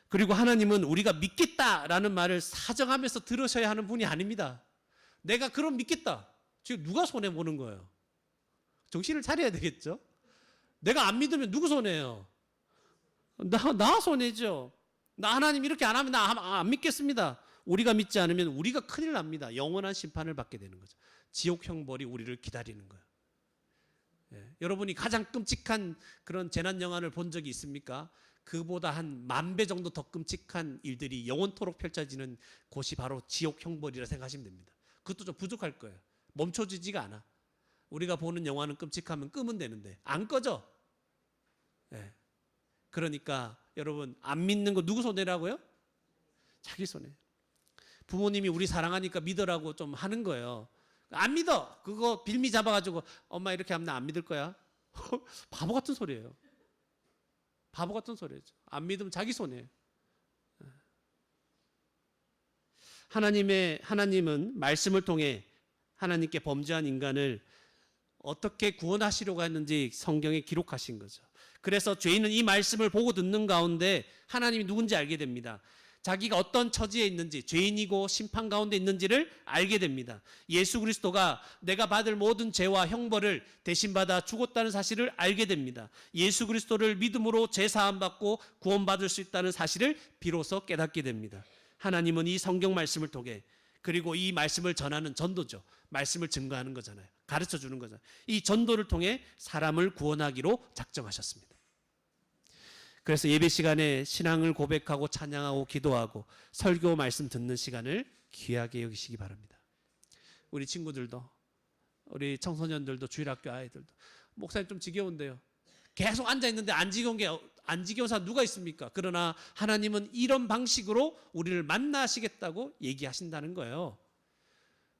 그리고 하나님은 우리가 믿겠다라는 말을 사정하면서 들으셔야 하는 분이 아닙니다. 내가 그럼 믿겠다. 지금 누가 손해보는 거예요? 정신을 차려야 되겠죠? 내가 안 믿으면 누구 손해예요? 나 손해죠. 나 하나님 이렇게 안 하면 나 안 믿겠습니다. 우리가 믿지 않으면 우리가 큰일 납니다. 영원한 심판을 받게 되는 거죠. 지옥 형벌이 우리를 기다리는 거예요. 여러분이 가장 끔찍한 그런 재난 영화를 본 적이 있습니까? 그보다 한 10,000배 정도 더 끔찍한 일들이 영원토록 펼쳐지는 곳이 바로 지옥 형벌이라 생각하시면 됩니다. 그것도 좀 부족할 거예요. 멈춰지지가 않아. 우리가 보는 영화는 끔찍하면 끄면 되는데 안 꺼져. 그러니까 여러분, 안 믿는 거 누구 손해라고요? 자기 손해. 부모님이 우리 사랑하니까 믿으라고 좀 하는 거예요. 안 믿어. 그거 빌미 잡아가지고 엄마 이렇게 하면 나 안 믿을 거야. 바보 같은 소리예요. 바보 같은 소리죠. 안 믿으면 자기 손해예요. 하나님은 말씀을 통해 하나님께 범죄한 인간을 어떻게 구원하시려고 했는지 성경에 기록하신 거죠. 그래서 죄인은 이 말씀을 보고 듣는 가운데 하나님이 누군지 알게 됩니다. 자기가 어떤 처지에 있는지, 죄인이고 심판 가운데 있는지를 알게 됩니다. 예수 그리스도가 내가 받을 모든 죄와 형벌을 대신 받아 죽었다는 사실을 알게 됩니다. 예수 그리스도를 믿음으로 죄 사함 받고 구원받을 수 있다는 사실을 비로소 깨닫게 됩니다. 하나님은 이 성경 말씀을 통해, 그리고 이 말씀을 전하는 전도죠. 말씀을 증거하는 거잖아요. 가르쳐 주는 거잖아요. 이 전도를 통해 사람을 구원하기로 작정하셨습니다. 그래서 예배 시간에 신앙을 고백하고 찬양하고 기도하고 설교 말씀 듣는 시간을 귀하게 여기시기 바랍니다. 우리 친구들도, 우리 청소년들도, 주일학교 아이들도, 목사님 좀 지겨운데요. 계속 앉아있는데 안 지겨운 사람 누가 있습니까? 그러나 하나님은 이런 방식으로 우리를 만나시겠다고 얘기하신다는 거예요.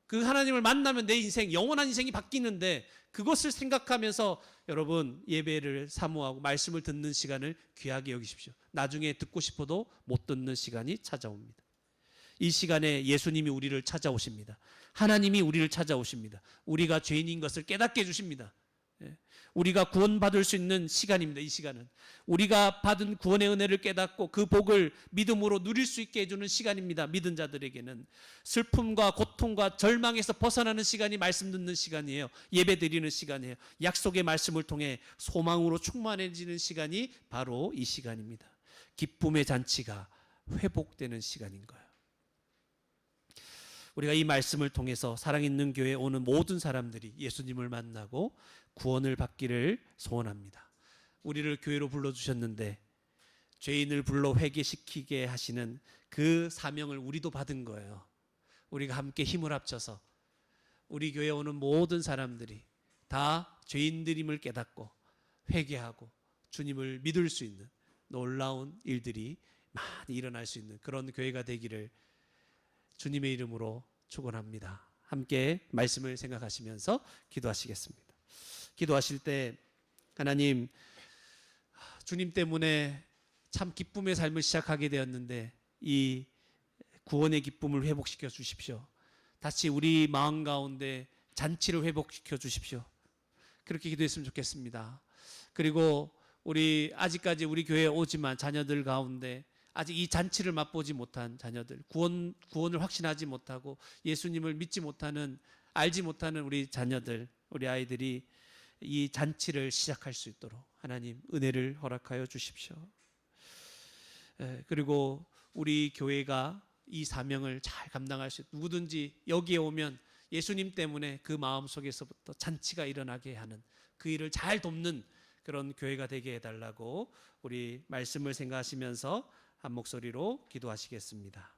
그 하나님을 만나면 내 인생, 영원한 인생이 바뀌는데, 그것을 생각하면서 여러분 예배를 사모하고 말씀을 듣는 시간을 귀하게 여기십시오. 나중에 듣고 싶어도 못 듣는 시간이 찾아옵니다. 이 시간에 예수님이 우리를 찾아오십니다. 하나님이 우리를 찾아오십니다. 우리가 죄인인 것을 깨닫게 해주십니다. 우리가 구원받을 수 있는 시간입니다. 이 시간은 우리가 받은 구원의 은혜를 깨닫고 그 복을 믿음으로 누릴 수 있게 해주는 시간입니다. 믿은 자들에게는 슬픔과 고통과 절망에서 벗어나는 시간이 말씀 듣는 시간이에요. 예배 드리는 시간이에요. 약속의 말씀을 통해 소망으로 충만해지는 시간이 바로 이 시간입니다. 기쁨의 잔치가 회복되는 시간인 거예요. 우리가 이 말씀을 통해서 사랑있는 교회에 오는 모든 사람들이 예수님을 만나고 구원을 받기를 소원합니다. 우리를 교회로 불러주셨는데 죄인을 불러 회개시키게 하시는 그 사명을 우리도 받은 거예요. 우리가 함께 힘을 합쳐서 우리 교회에 오는 모든 사람들이 다 죄인들임을 깨닫고 회개하고 주님을 믿을 수 있는 놀라운 일들이 많이 일어날 수 있는 그런 교회가 되기를 주님의 이름으로 축원합니다. 함께 말씀을 생각하시면서 기도하시겠습니다. 기도하실 때 하나님, 주님 때문에 참 기쁨의 삶을 시작하게 되었는데 이 구원의 기쁨을 회복시켜 주십시오. 다시 우리 마음 가운데 잔치를 회복시켜 주십시오. 그렇게 기도했으면 좋겠습니다. 그리고 아직까지 우리 교회에 오지만 자녀들 가운데 아직 이 잔치를 맛보지 못한 자녀들, 구원을 확신하지 못하고 예수님을 믿지 못하는, 알지 못하는 우리 자녀들, 우리 아이들이 이 잔치를 시작할 수 있도록 하나님 은혜를 허락하여 주십시오. 그리고 우리 교회가 이 사명을 잘 감당할 수 있도록 누구든지 여기에 오면 예수님 때문에 그 마음속에서부터 잔치가 일어나게 하는 그 일을 잘 돕는 그런 교회가 되게 해달라고 우리 말씀을 생각하시면서 한 목소리로 기도하시겠습니다.